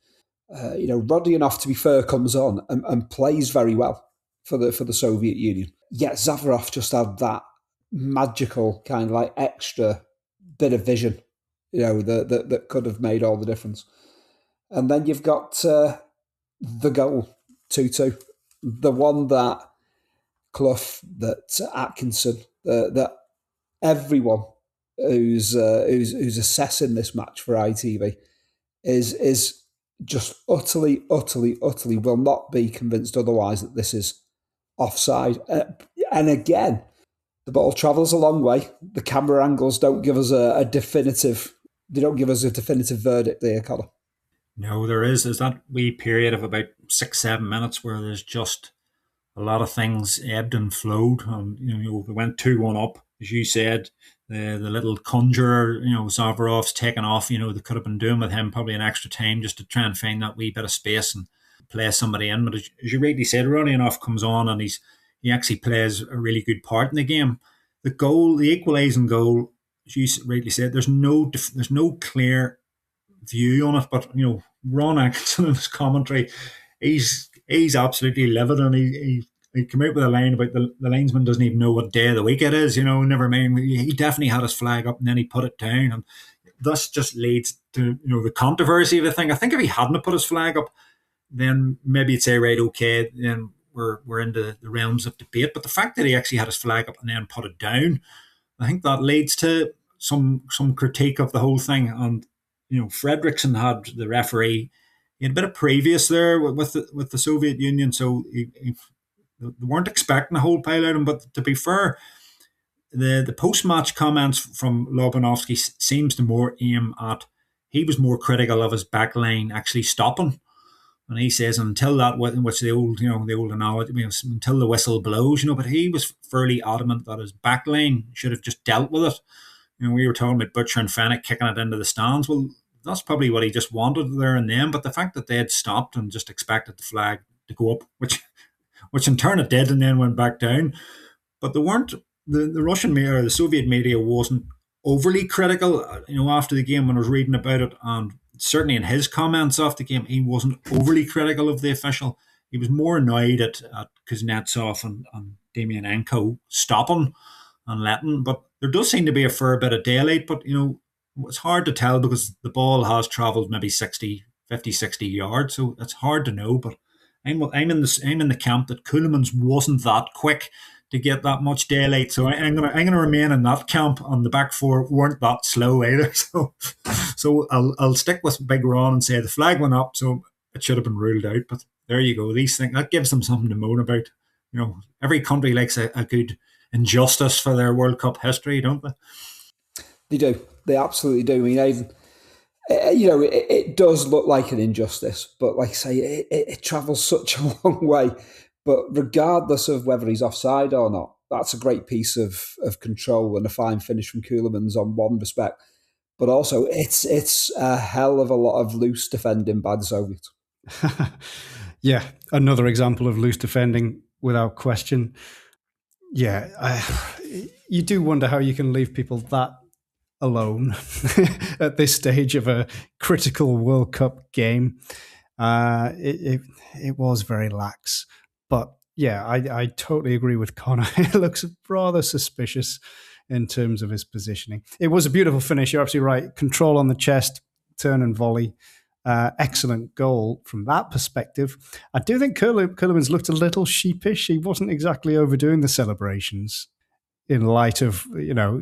Rodionov, to be fair, comes on and plays very well for the Soviet Union. Yet Zavarov just had that magical kind of like extra bit of vision, that could have made all the difference. And then you've got the goal, 2-2. The one that Clough, that Atkinson, that everyone who's assessing this match for ITV is just utterly will not be convinced otherwise that this is offside. And again, the ball travels a long way. The camera angles don't give us a definitive. They don't give us a definitive verdict there, Conor. No, there's that wee period of about 6-7 minutes where there's just a lot of things ebbed and flowed, and we went 2-1 up, as you said. The little conjurer, Zavarov's taken off. They could have been doing with him probably an extra time just to try and find that wee bit of space and play somebody in. But as you rightly said, Rodionov comes on and he actually plays a really good part in the game. The goal, the equalising goal, as you rightly said, there's no clear view on it. But Ron Atkinson in his commentary, he's absolutely livid, and he came out with a line about the linesman doesn't even know what day of the week it is, never mind. He definitely had his flag up and then he put it down, and this just leads to the controversy of the thing. I think if he hadn't put his flag up, then maybe you'd say, right, okay, then we're into the realms of debate. But the fact that he actually had his flag up and then put it down, I think that leads to some critique of the whole thing. And Fredrickson had the referee. He had a bit of previous there with the Soviet Union, so they weren't expecting a whole pile out of him. But to be fair, the post-match comments from Lobanovsky seems to more aim at, he was more critical of his back line actually stopping. And he says until that, which the old analogy, until the whistle blows, but he was fairly adamant that his back line should have just dealt with it. We were talking about Butcher and Fennick kicking it into the stands. Well, that's probably what he just wanted there and then. But the fact that they had stopped and just expected the flag to go up, which in turn it did, and then went back down. But they weren't. The Russian media or the Soviet media wasn't overly critical. After the game when I was reading about it, and certainly in his comments after the game, he wasn't overly critical of the official. He was more annoyed at Kuznetsov and Demianenko stopping and letting. But there does seem to be a fair bit of daylight. But it's hard to tell because the ball has travelled maybe 50, 60 yards, so it's hard to know. But I'm in the camp that Ceulemans wasn't that quick to get that much daylight, so I'm gonna remain in that camp. On the back four weren't that slow either, so I'll stick with Big Ron and say the flag went up, so it should have been ruled out. But there you go. These things, that gives them something to moan about. Every country likes a good injustice for their World Cup history, don't they? They do. They absolutely do. I mean, Aidan, it does look like an injustice, but like I say, it travels such a long way. But regardless of whether he's offside or not, that's a great piece of control and a fine finish from Ceulemans on one respect. But also, it's a hell of a lot of loose defending by the Soviets. Yeah, another example of loose defending without question. Yeah, you do wonder how you can leave people that alone at this stage of a critical World Cup game. It was very lax, but yeah, I totally agree with Conor. It looks rather suspicious in terms of his positioning. It was a beautiful finish. You're absolutely right. Control on the chest, turn and volley. Excellent goal from that perspective. I do think Ceulemans looked a little sheepish. He wasn't exactly overdoing the celebrations in light of,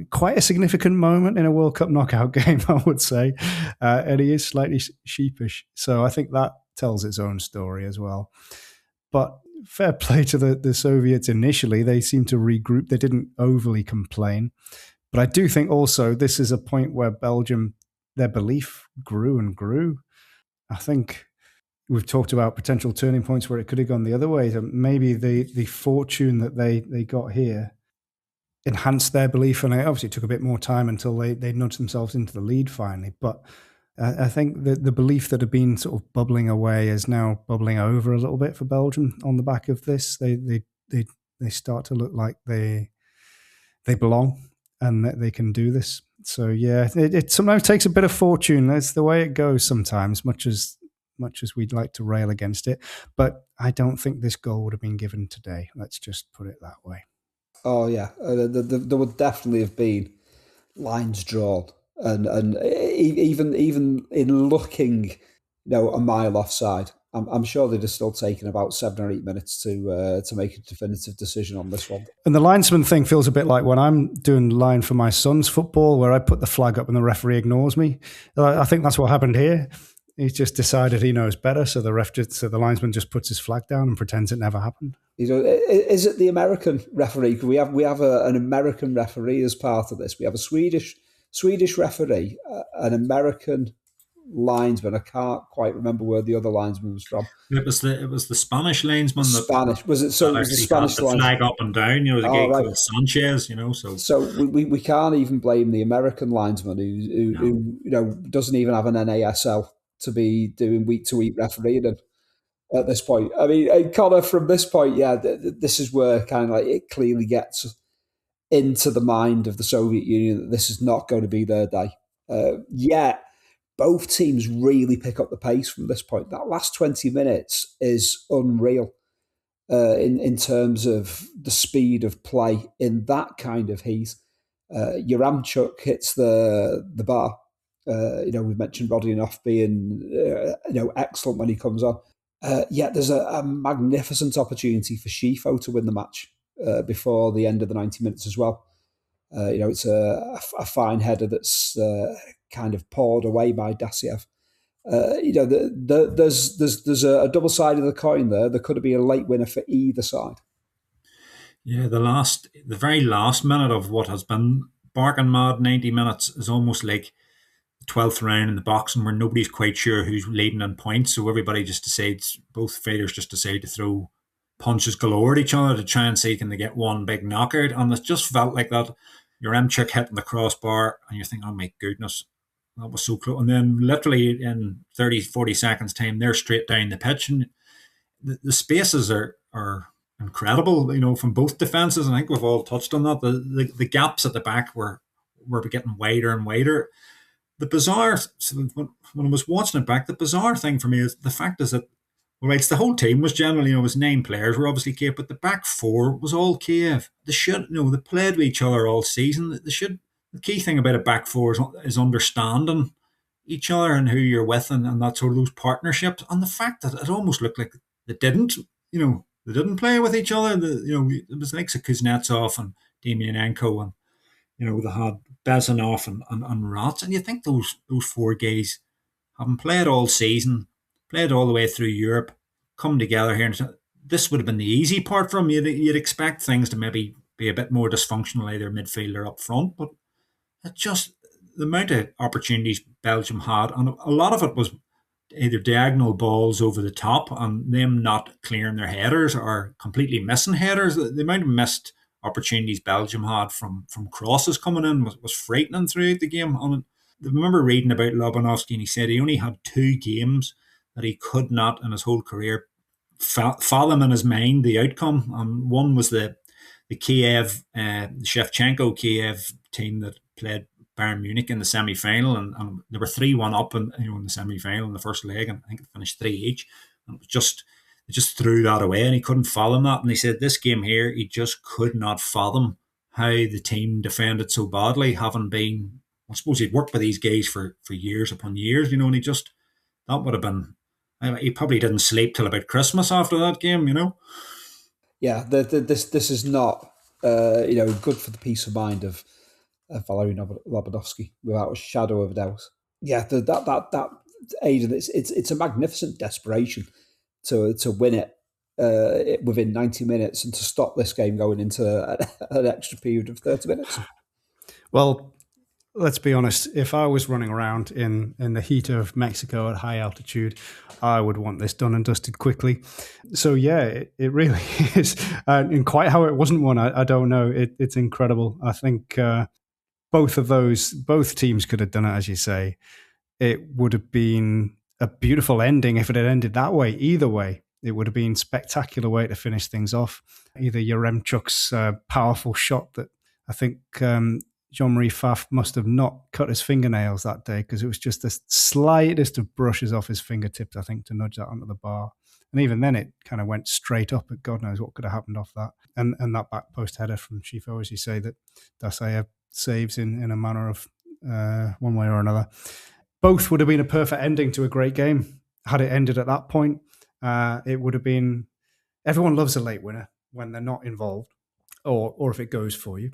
quite a significant moment in a World Cup knockout game, I would say. And he is slightly sheepish. So I think that tells its own story as well. But fair play to the Soviets initially. They seemed to regroup. They didn't overly complain. But I do think also this is a point where Belgium, their belief grew and grew. I think we've talked about potential turning points where it could have gone the other way. So maybe the fortune that they got here enhanced their belief, and it obviously took a bit more time until they nudged themselves into the lead finally. But I think the belief that had been sort of bubbling away is now bubbling over a little bit for Belgium on the back of this. They start to look like they belong and that they can do this. So yeah, it sometimes takes a bit of fortune. That's the way it goes sometimes, much as we'd like to rail against it. But I don't think this goal would have been given today. Let's just put it that way. Oh yeah, there would definitely have been lines drawn, and even in looking, a mile offside, I'm sure they'd have still taken about 7 or 8 minutes to make a definitive decision on this one. And the linesman thing feels a bit like when I'm doing line for my son's football, where I put the flag up and the referee ignores me. I think that's what happened here. He's just decided he knows better, so the linesman just puts his flag down and pretends it never happened. Is it the American referee? We have an American referee as part of this. We have a Swedish referee, an American linesman. I can't quite remember where the other linesman was from. It was the Spanish linesman. Spanish was it? So it was the Spanish linesman. Flag up and down. The guy called Sanchez. So we can't even blame the American linesman who doesn't even have an NASL to be doing week to week refereeing at this point. I mean, Conor, from this point, this is where kind of like it clearly gets into the mind of the Soviet Union that this is not going to be their day. Yet both teams really pick up the pace from this point. That last 20 minutes is unreal in terms of the speed of play in that kind of heat. Yaremchuk hits the bar. We've mentioned Rodionov being excellent when he comes on. Yet there's a magnificent opportunity for Schifo to win the match before the end of the 90 minutes as well. It's a fine header that's kind of poured away by Dasiev. There's a double side of the coin there. There could have been a late winner for either side. Yeah, the very last minute of what has been barking mad 90 minutes is almost like the 12th round in the boxing where nobody's quite sure who's leading in points. So everybody just decides, both fighters just decide to throw punches galore at each other to try and see can they get one big knockout. And it just felt like that. Yaremchuk hitting the crossbar and you're thinking, oh my goodness, that was so close. And then literally in 30, 40 seconds time, they're straight down the pitch. And the spaces are incredible, from both defences. And I think we've all touched on that. The gaps at the back were getting wider and wider. The bizarre, when I was watching it back, the bizarre thing for me is the fact is that, whilst the whole team was generally, was 9 players, were obviously Kiev, but the back 4 was all Kiev. They played with each other all season. The key thing about a back 4 is understanding each other and who you're with and that sort of those partnerships. And the fact that it almost looked like they didn't play with each other. It was like Kuznetsov and Demianenko and, they had Bezanov and Rats. And you think those 4 guys having played all season, played all the way through Europe, come together here. And this would have been the easy part for them. You'd expect things to maybe be a bit more dysfunctional, either midfield or up front. But it just, the amount of opportunities Belgium had, and a lot of it was either diagonal balls over the top and them not clearing their headers or completely missing headers. The amount of missed opportunities Belgium had from crosses coming in was frightening throughout the game. And I remember reading about Lobanovsky and he said he only had 2 games that he could not in his whole career fathom in his mind the outcome. And one was the Kiev, the Shevchenko Kiev team that played Bayern Munich in the semi-final, and they were 3-1 up in the semi-final in the first leg, and I think it finished 3 each. And it was they just threw that away, and he couldn't fathom that. And he said this game here, he just could not fathom how the team defended so badly, having been, I suppose he'd worked with these guys for years upon years, and that would have been, he probably didn't sleep till about Christmas after that game, Yeah, this is not, good for the peace of mind of Valery Lobanovsky, without a shadow of a doubt. Yeah, that Aidan, it's a magnificent desperation to win it within 90 minutes and to stop this game going into an extra period of 30 minutes. Well, let's be honest. If I was running around in the heat of Mexico at high altitude, I would want this done and dusted quickly. So yeah, it really is. And quite how it wasn't won, I don't know. It's incredible. I think both teams could have done it, as you say. It would have been a beautiful ending if it had ended that way. Either way, it would have been a spectacular way to finish things off. Either Yaremchuk's powerful shot that I think Jean-Marie Pfaff must have not cut his fingernails that day, because it was just the slightest of brushes off his fingertips, I think, to nudge that onto the bar. And even then, it kind of went straight up, but God knows what could have happened off that. And that back post header from Schifo, as you say, that Dasayev saves in a manner of one way or another. Both would have been a perfect ending to a great game. Had it ended at that point, it would have been... Everyone loves a late winner when they're not involved, or if it goes for you.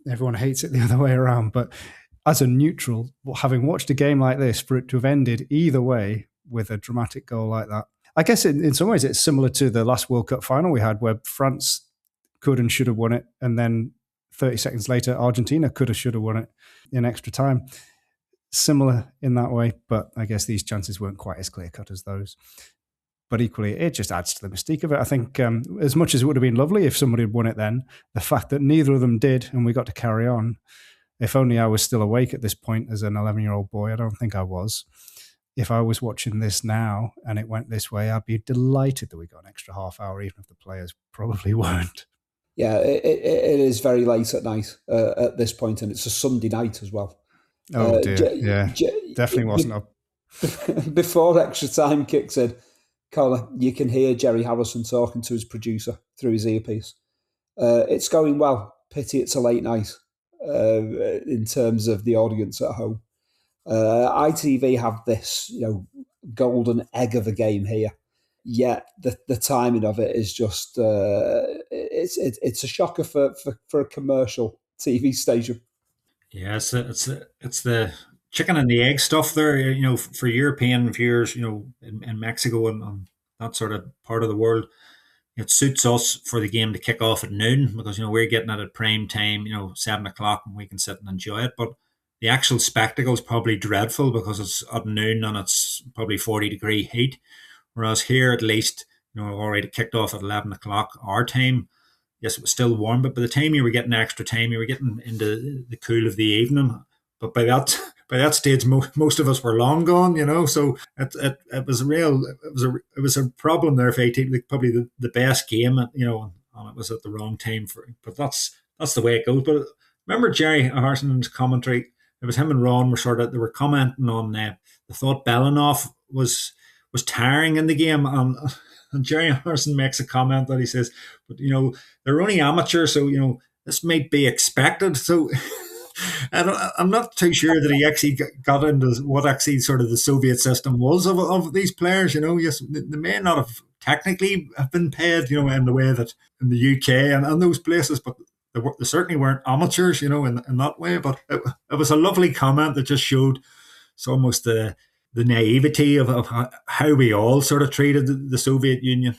Everyone hates it the other way around. But as a neutral, having watched a game like this, for it to have ended either way with a dramatic goal like that, I guess in some ways it's similar to the last World Cup final we had, where France could and should have won it, and then 30 seconds later, Argentina could have, should have won it in extra time. Similar in that way, but I guess these chances weren't quite as clear-cut as those. But equally, it just adds to the mystique of it. I think as much as it would have been lovely if somebody had won it then, the fact that neither of them did and we got to carry on, if only I was still awake at this point as an 11-year-old boy, I don't think I was. If I was watching this now and it went this way, I'd be delighted that we got an extra half hour, even if the players probably weren't. Yeah, it is very late at night at this point, and it's a Sunday night as well. Oh dear, definitely wasn't up. Before extra time kicks in, Conor, you can hear Jerry Harrison talking to his producer through his earpiece. It's going well. Pity it's a late night in terms of the audience at home. ITV have this, golden egg of a game here. Yet the timing of it is just it's a shocker for a commercial TV station. Yeah, it's the chicken and the egg stuff there. For European viewers, in Mexico and that sort of part of the world, it suits us for the game to kick off at noon, because we're getting it at prime time, 7:00, and we can sit and enjoy it. But the actual spectacle is probably dreadful because it's at noon and it's probably 40-degree heat. Whereas here, at least, already kicked off at 11:00 our time. Yes, it was still warm, but by the time you were getting extra time, you were getting into the cool of the evening. But by that stage, most of us were long gone, So it was a problem there for 18. Probably the best game, and it was at the wrong time for it. But that's the way it goes. But remember Jerry Harson's commentary? It was him and Ron they were commenting on they thought Belanov was tiring in the game, and Jerry Harrison makes a comment that he says, but they're only amateurs, so this might be expected. So I'm not too sure that he actually got into what actually sort of the Soviet system was of these players. Yes, they may not have technically have been paid, in the way that in the UK and those places, but they certainly weren't amateurs, in that way. But it was a lovely comment that just showed almost the naivety of how we all sort of treated the Soviet Union.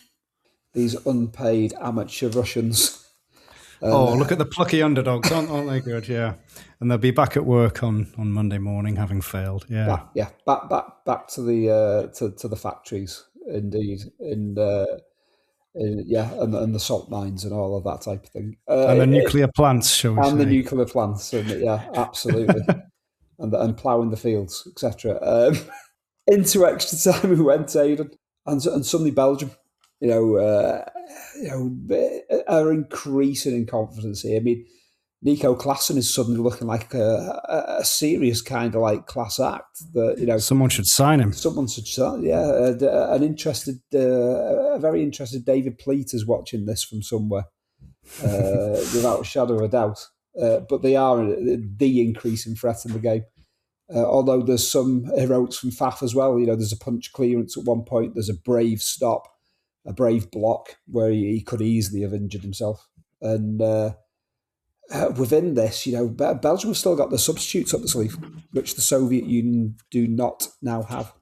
These unpaid amateur Russians. Look at the plucky underdogs, aren't they good? Yeah, and they'll be back at work on Monday morning, having failed. Yeah, back to the factories, indeed, and the salt mines and all of that type of thing, and the nuclear plants, shall we say? And the nuclear plants, and absolutely, and ploughing the fields, etc. Into extra time we went, Aidan, and suddenly Belgium, are increasing in confidence here. I mean, Nico Klaassen is suddenly looking like a serious kind of like class act. That someone should sign him. Someone should sign. Yeah, a very interested David Pleat is watching this from somewhere, without a shadow of a doubt. But they are the increasing threat in the game. Although there's some heroics from Faf as well. There's a punch clearance at one point. There's a brave stop, a brave block where he could easily have injured himself. And within this, Belgium have still got the substitutes up the sleeve, which the Soviet Union do not now have.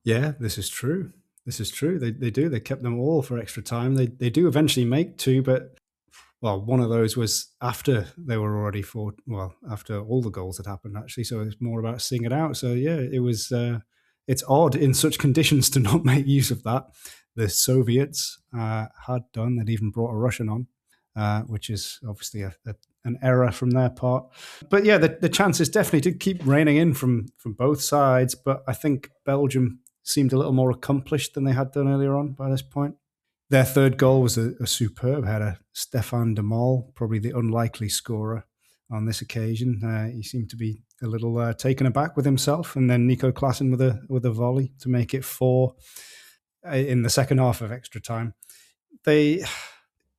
Yeah, this is true. They do. They kept them all for extra time. They do eventually make two, but one of those was after they were already after all the goals had happened, actually. So it's more about seeing it out. So yeah, it was. It's odd in such conditions to not make use of that. The Soviets had done. They'd even brought a Russian on, which is obviously an error from their part. But yeah, the chances definitely did keep raining in from both sides. But I think Belgium seemed a little more accomplished than they had done earlier on by this point. Their third goal was a superb header. Stefan de Mol, probably the unlikely scorer on this occasion. He seemed to be a little taken aback with himself. And then Nico Klaassen with a volley to make it 4 in the second half of extra time. By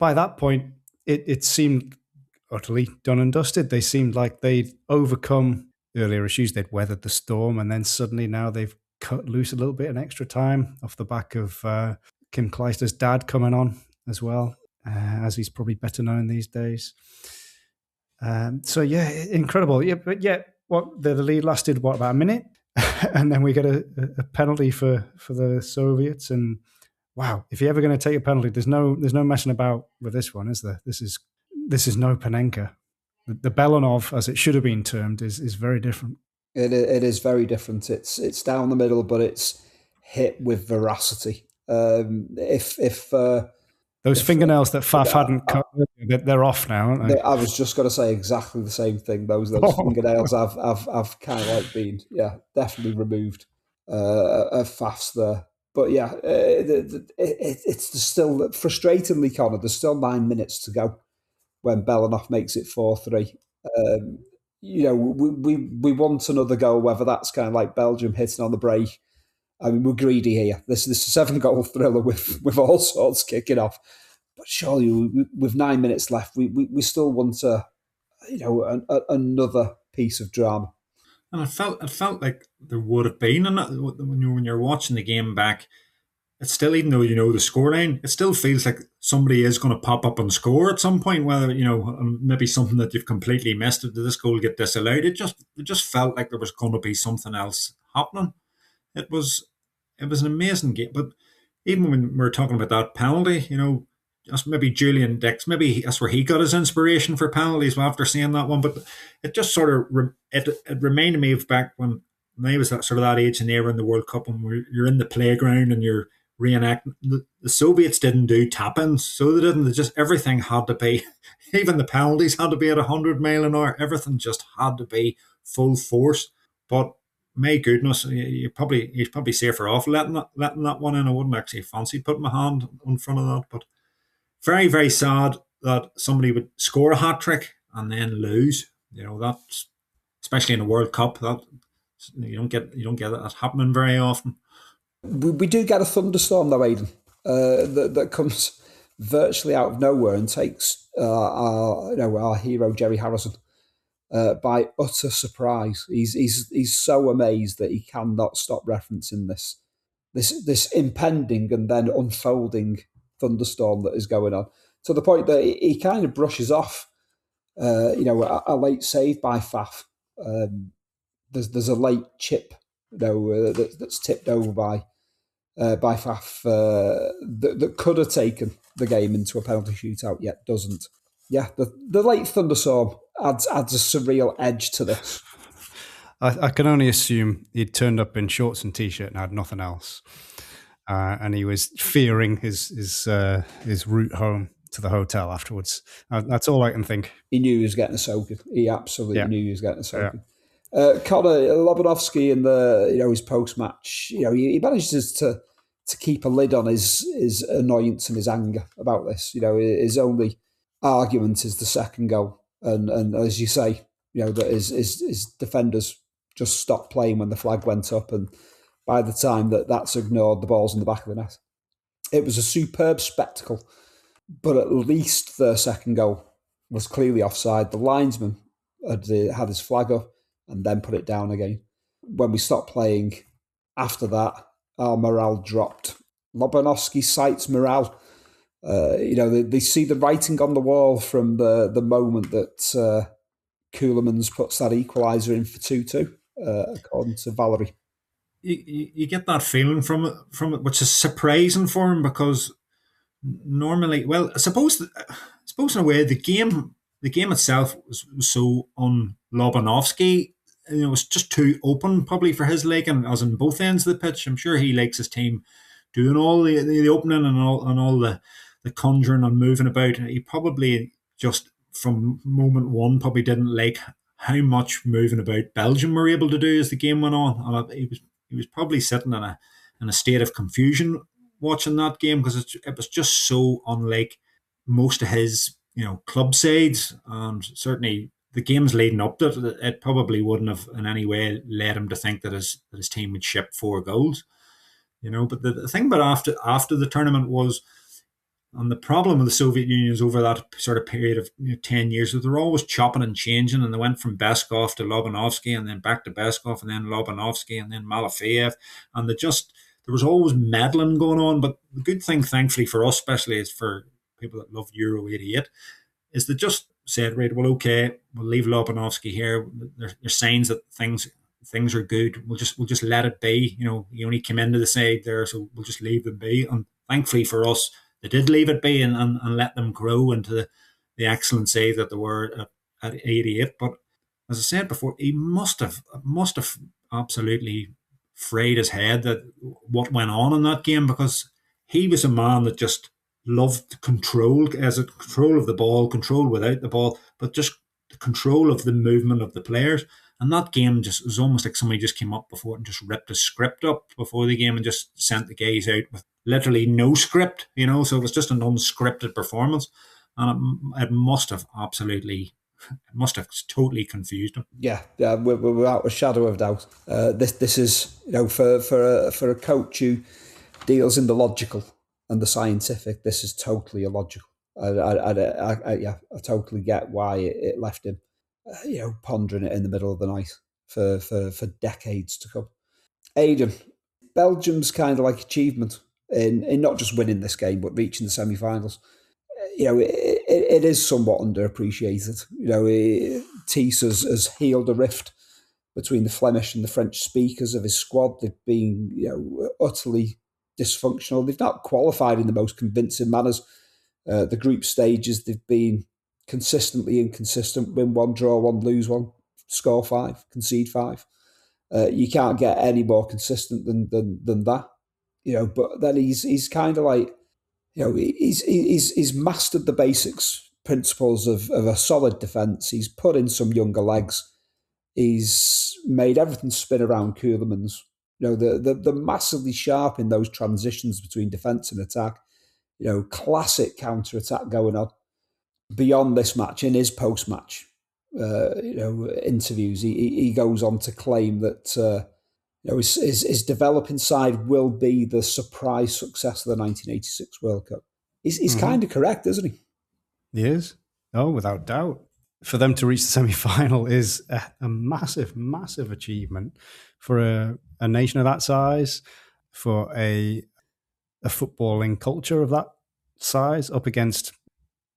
that point, it seemed utterly done and dusted. They seemed like they'd overcome earlier issues. They'd weathered the storm, and then suddenly now they've cut loose a little bit in extra time off the back of Kim Kleister's dad coming on as well, as he's probably better known these days. So yeah, incredible. Yeah, but yeah, the lead lasted about a minute, and then we get a penalty for the Soviets. And wow, if you're ever going to take a penalty, there's no messing about with this one, is there? This is no Panenka. The Belanov, as it should have been termed, is very different. It is very different. It's down the middle, but it's hit with veracity. If those fingernails that Faf hadn't cut, they're off now, aren't they? I was just going to say exactly the same thing. Those fingernails I've kind of like been, definitely removed of Faf's there. But yeah, it's still frustratingly, Conor. There's still 9 minutes to go when Belanov makes it 4-3. We want another goal, whether that's kind of like Belgium hitting on the break. I mean, we're greedy here. This is a 7-goal thriller with all sorts kicking off. But surely, with 9 minutes left, we still want another piece of drama. And it felt like there would have been, and when you're watching the game back, it's still, even though you know the scoreline, it still feels like somebody is going to pop up and score at some point. Whether maybe something that you've completely missed. Did this goal get disallowed? It just felt like there was going to be something else happening. It was an amazing game. But even when we're talking about that penalty, just maybe Julian Dix, maybe that's where he got his inspiration for penalties after seeing that one. But it just sort of it reminded me of back when I was that age and they were in the World Cup, and you're in the playground and you're reenacting. The Soviets didn't do tap-ins, so they didn't. Just everything had to be, even the penalties had to be at 100 mile an hour. Everything just had to be full force. But my goodness, you're probably safer off letting that one in. I wouldn't actually fancy putting my hand in front of that. But very, very sad that somebody would score a hat trick and then lose. That's, especially in a World Cup, that you don't get that happening very often. We do get a thunderstorm though, Aidan, that comes virtually out of nowhere and takes our hero Jerry Harrison by utter surprise. He's so amazed that he cannot stop referencing this impending and then unfolding thunderstorm that is going on, to the point that he kind of brushes off a late save by Faf. There's a late chip that's tipped over by Faf that could have taken the game into a penalty shootout, yet doesn't. Yeah, the late thunderstorm adds a surreal edge to this. I can only assume he'd turned up in shorts and t-shirt and had nothing else, and he was fearing his route home to the hotel afterwards. That's all I can think. He knew he was getting a soaking. He absolutely knew he was getting a soaking. Conor Lobanovsky in the his post match, he manages to keep a lid on his annoyance and his anger about this. His only argument is the second goal, and as you say, that his defenders just stopped playing when the flag went up, and by the time that's ignored, the ball's in the back of the net. It was a superb spectacle, but at least the second goal was clearly offside. The linesman had his flag up and then put it down again. When we stopped playing after that, our morale dropped. Lobanovsky cites morale. They see the writing on the wall from the moment that Ceulemans puts that equaliser in for 2-2, according to Valerie. You get that feeling from it, which is surprising for him, because normally, well, I suppose in a way the game itself was so on Lobanovsky. It was just too open, probably for his liking, as in both ends of the pitch. I'm sure he likes his team doing all the opening and all the conjuring and moving about. He probably just from moment one probably didn't like how much moving about Belgium were able to do as the game went on, and he was probably sitting in a state of confusion watching that game, because it was just so unlike most of his club sides, and certainly the games leading up to it probably wouldn't have in any way led him to think that his team would ship 4 goals. But the thing about after the tournament was, and the problem with the Soviet Union is over that sort of period of 10 years, that they're always chopping and changing, and they went from Beskov to Lobanovsky, and then back to Beskov, and then Lobanovsky, and then Malafeyev, and there was always meddling going on. But the good thing, thankfully for us, especially is for people that love Euro '88, is they just said, right, well, okay, we'll leave Lobanovsky here. There's signs that things are good. We'll just let it be. He only came into the side there, so we'll just leave them be. And thankfully for us, they did leave it be and let them grow into the excellent side that they were at 88. But as I said before, he must have absolutely frayed his head that what went on in that game, because he was a man that just loved control of the ball, control without the ball, but just the control of the movement of the players. And that game just was almost like somebody just came up before and just ripped a script up before the game and just sent the guys out with literally no script, so it was just an unscripted performance. And it must have totally confused him. Yeah, without a shadow of doubt. This is, for a coach who deals in the logical and the scientific, this is totally illogical. I totally get why it left him, pondering it in the middle of the night for decades to come. Aidan, Belgium's kind of like achievement in not just winning this game, but reaching the semi-finals. It is somewhat underappreciated. Thies has healed a rift between the Flemish and the French speakers of his squad. They've been, utterly dysfunctional. They've not qualified in the most convincing manners. The group stages, they've been consistently inconsistent. Win 1, draw 1, lose 1, score 5, concede 5. You can't get any more consistent than that. But then he's kind of like, he's mastered the basics, principles of a solid defence. He's put in some younger legs. He's made everything spin around Ceulemans. They're massively sharp in those transitions between defence and attack. Classic counter-attack going on. Beyond this match, in his post-match interviews, he goes on to claim that his developing side will be the surprise success of the 1986 World Cup. He's kind of correct, isn't he? He is. Oh, without doubt. For them to reach the semi-final is a massive, massive achievement for a nation of that size, for a footballing culture of that size, up against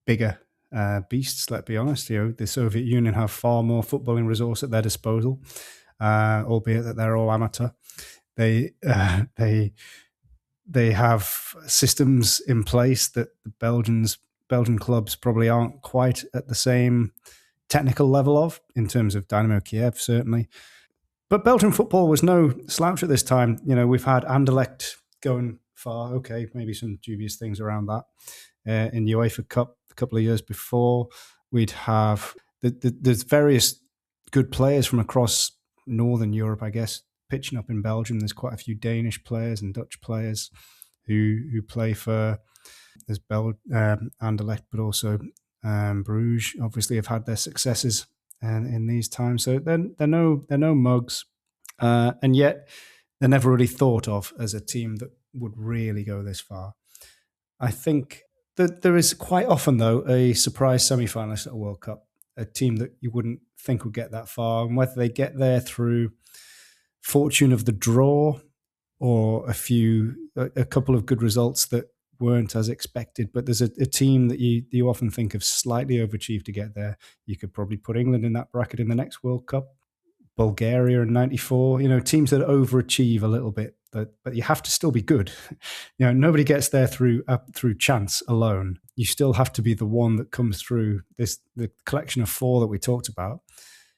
bigger beasts, let's be honest. The Soviet Union have far more footballing resource at their disposal, albeit that they're all amateur. They have systems in place that the Belgian clubs probably aren't quite at the same technical level of, in terms of Dynamo Kiev, certainly. But Belgian football was no slouch at this time. We've had Anderlecht going far. Okay, maybe some dubious things around that. In the UEFA Cup a couple of years before, we'd have there's various good players from across Northern Europe, I guess, pitching up in Belgium. There's quite a few Danish players and Dutch players who play for there's Anderlecht, but also Bruges. Obviously, have had their successes in these times, so they're no mugs, and yet they're never really thought of as a team that would really go this far. I think that there is quite often, though, a surprise semi-finalist at a World Cup, a team that you wouldn't think would get that far, and whether they get there through fortune of the draw or a couple of good results that weren't as expected. But there's a team that you often think of slightly overachieved to get there. You could probably put England in that bracket in the next World Cup, Bulgaria in '94. Teams that overachieve a little bit, but you have to still be good. Nobody gets there through chance alone. You still have to be the one that comes through. The collection of four that we talked about,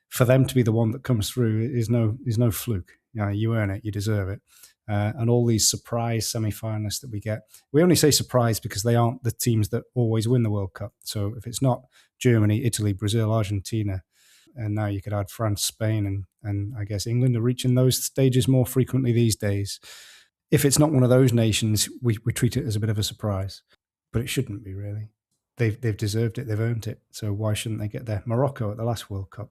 for them to be the one that comes through is no fluke. You earn it, you deserve it. And all these surprise semi-finalists that we get, we only say surprise because they aren't the teams that always win the World Cup. So if it's not Germany, Italy, Brazil, Argentina, and now you could add France, Spain, and I guess England are reaching those stages more frequently these days. If it's not one of those nations, we treat it as a bit of a surprise, but it shouldn't be really. They've deserved it, they've earned it. So why shouldn't they get there? Morocco at the last World Cup.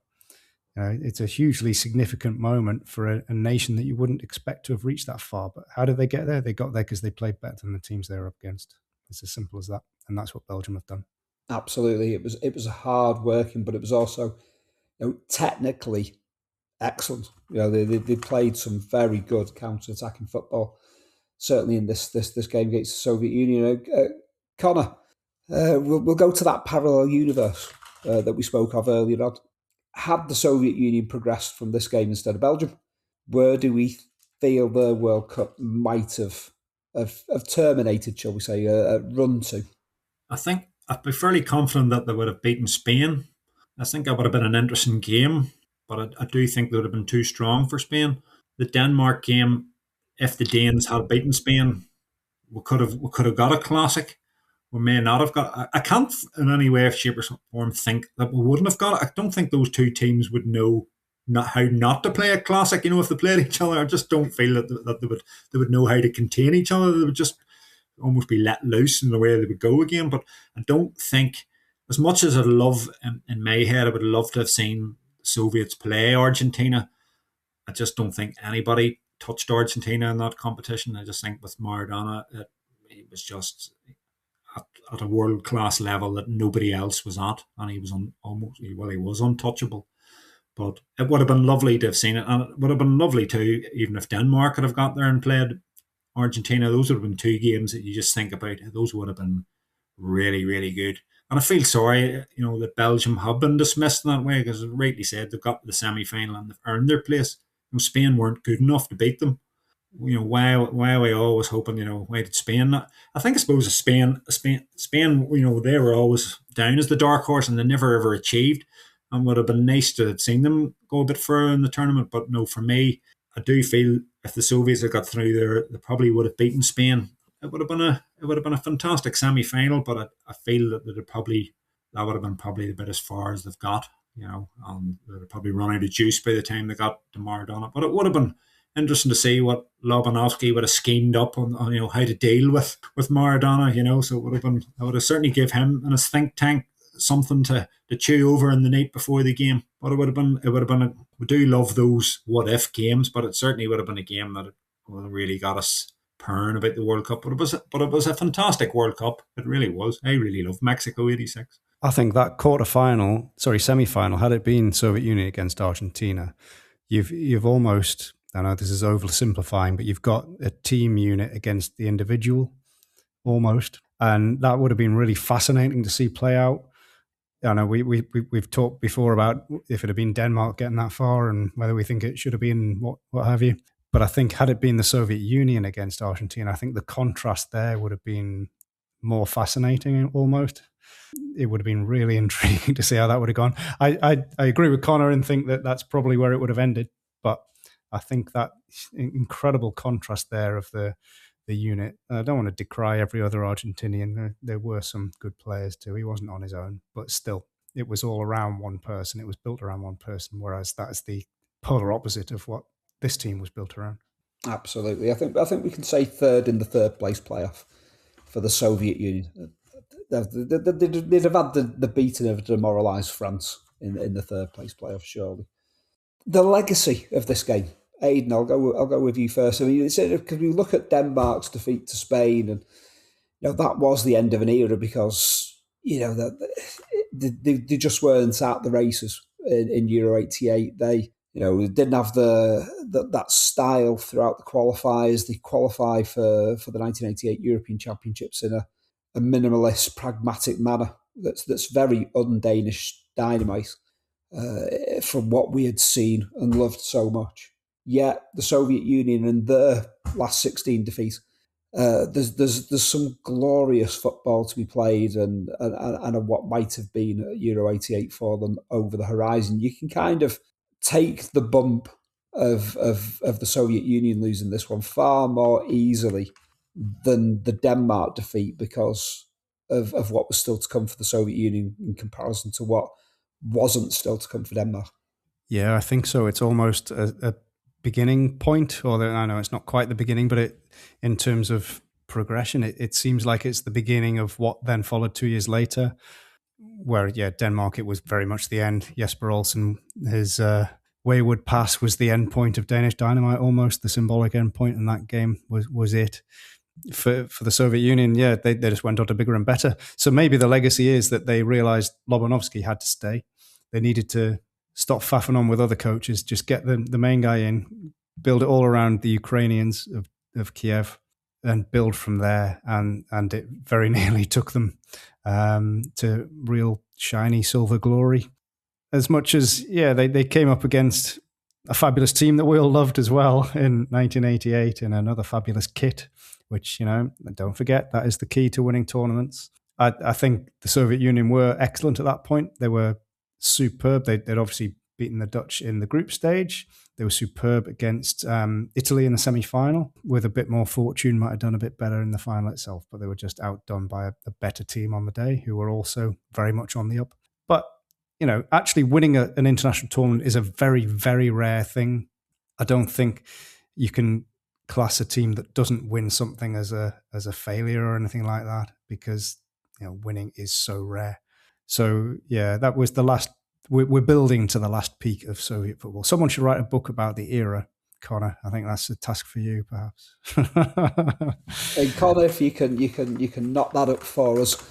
It's a hugely significant moment for a nation that you wouldn't expect to have reached that far. But how did they get there? They got there because they played better than the teams they were up against. It's as simple as that, and that's what Belgium have done. Absolutely, it was hard working, but it was also technically excellent. They played some very good counter-attacking football. Certainly in this game against the Soviet Union. Conor, we'll go to that parallel universe that we spoke of earlier on. Had the Soviet Union progressed from this game instead of Belgium, where do we feel the World Cup might have terminated, shall we say, run to? I think I'd be fairly confident that they would have beaten Spain. I think that would have been an interesting game, but I do think they would have been too strong for Spain. The Denmark game, if the Danes had beaten Spain, we could have got a classic. We may not have got. I can't in any way, shape, or form think that we wouldn't have got it. I don't think those two teams would know how not to play a classic. If they played each other, I just don't feel that they would know how to contain each other. They would just almost be let loose in the way they would go again. But I don't think, as much as I'd love in my head, I would love to have seen the Soviets play Argentina. I just don't think anybody touched Argentina in that competition. I just think with Maradona, it was just at a world-class level that nobody else was at, and he was he was untouchable. But it would have been lovely to have seen it, and it would have been lovely too, even if Denmark could have got there and played Argentina. Those would have been two games that you just think about. Those would have been really, really good. And I feel sorry, that Belgium have been dismissed in that way, because as rightly said, they've got to the semi-final and they've earned their place. Spain weren't good enough to beat them. Why are we always hoping, why did Spain not? I suppose Spain, they were always down as the dark horse and they never ever achieved. And would have been nice to have seen them go a bit further in the tournament. But no, for me, I do feel if the Soviets had got through there, they probably would have beaten Spain. It would have been a fantastic semi-final, but I feel that that would have been probably a bit as far as they've got, and they'd probably run out of juice by the time they got to Maradona. But it would have been interesting to see what Lobanovsky would have schemed up on how to deal with Maradona, so I would have certainly give him and his think tank something to chew over in the night before the game. But we do love those what if games, but it certainly would have been a game that really got us purring about the World Cup. But it was a fantastic World Cup. It really was. I really loved Mexico '86. I think that semi-final, had it been Soviet Union against Argentina, you've almost, I know this is oversimplifying, but you've got a team unit against the individual, almost. And that would have been really fascinating to see play out. I know we've talked before about if it had been Denmark getting that far and whether we think it should have been what have you. But I think had it been the Soviet Union against Argentina, I think the contrast there would have been more fascinating almost. It would have been really intriguing to see how that would have gone. I agree with Conor and think that that's probably where it would have ended. But I think that incredible contrast there of the unit. I don't want to decry every other Argentinian. There were some good players too. He wasn't on his own, but still, it was all around one person. It was built around one person, whereas that's the polar opposite of what this team was built around. Absolutely. I think we can say third in the third place playoff for the Soviet Union. They'd have had the beating of demoralised France in the third place playoff, surely. The legacy of this game, Aidan, I'll go with you first. I mean, because we look at Denmark's defeat to Spain, and that was the end of an era because they just weren't at the races in Euro '88. They didn't have that style throughout the qualifiers. They qualify for the 1988 European Championships in a minimalist, pragmatic manner that's very un-Danish Dynamite from what we had seen and loved so much. Yet the Soviet Union in their last 16 defeat, there's some glorious football to be played and what might have been Euro '88 for them over the horizon. You can kind of take the bump of the Soviet Union losing this one far more easily than the Denmark defeat because of what was still to come for the Soviet Union in comparison to what wasn't still to come for Denmark. Yeah, I think so. It's almost a beginning point, or I know it's not quite the beginning, but in terms of progression, it seems like it's the beginning of what then followed 2 years later, where, Denmark, it was very much the end. Jesper Olsen, his wayward pass was the end point of Danish Dynamite, almost the symbolic end point, and that game was it. For the Soviet Union, they just went on to bigger and better. So maybe the legacy is that they realised Lobanovsky had to stay. They needed to stop faffing on with other coaches, just get the main guy in, build it all around the Ukrainians of Kiev, and build from there. And it very nearly took them to real shiny silver glory. As much as, they came up against a fabulous team that we all loved as well in 1988 in another fabulous kit, which, don't forget, that is the key to winning tournaments. I think the Soviet Union were excellent at that point. They were superb. They'd obviously beaten the Dutch in the group stage. They were superb against Italy in the semi-final. With a bit more fortune, might have done a bit better in the final itself, but they were just outdone by a better team on the day, who were also very much on the up. But, actually winning an international tournament is a very, very rare thing. I don't think you can class a team that doesn't win something as a failure or anything like that, because winning is so rare. So that was the last. We're building to the last peak of Soviet football. Someone should write a book about the era, Conor. I think that's a task for you, perhaps. And Conor, if you can knock that up for us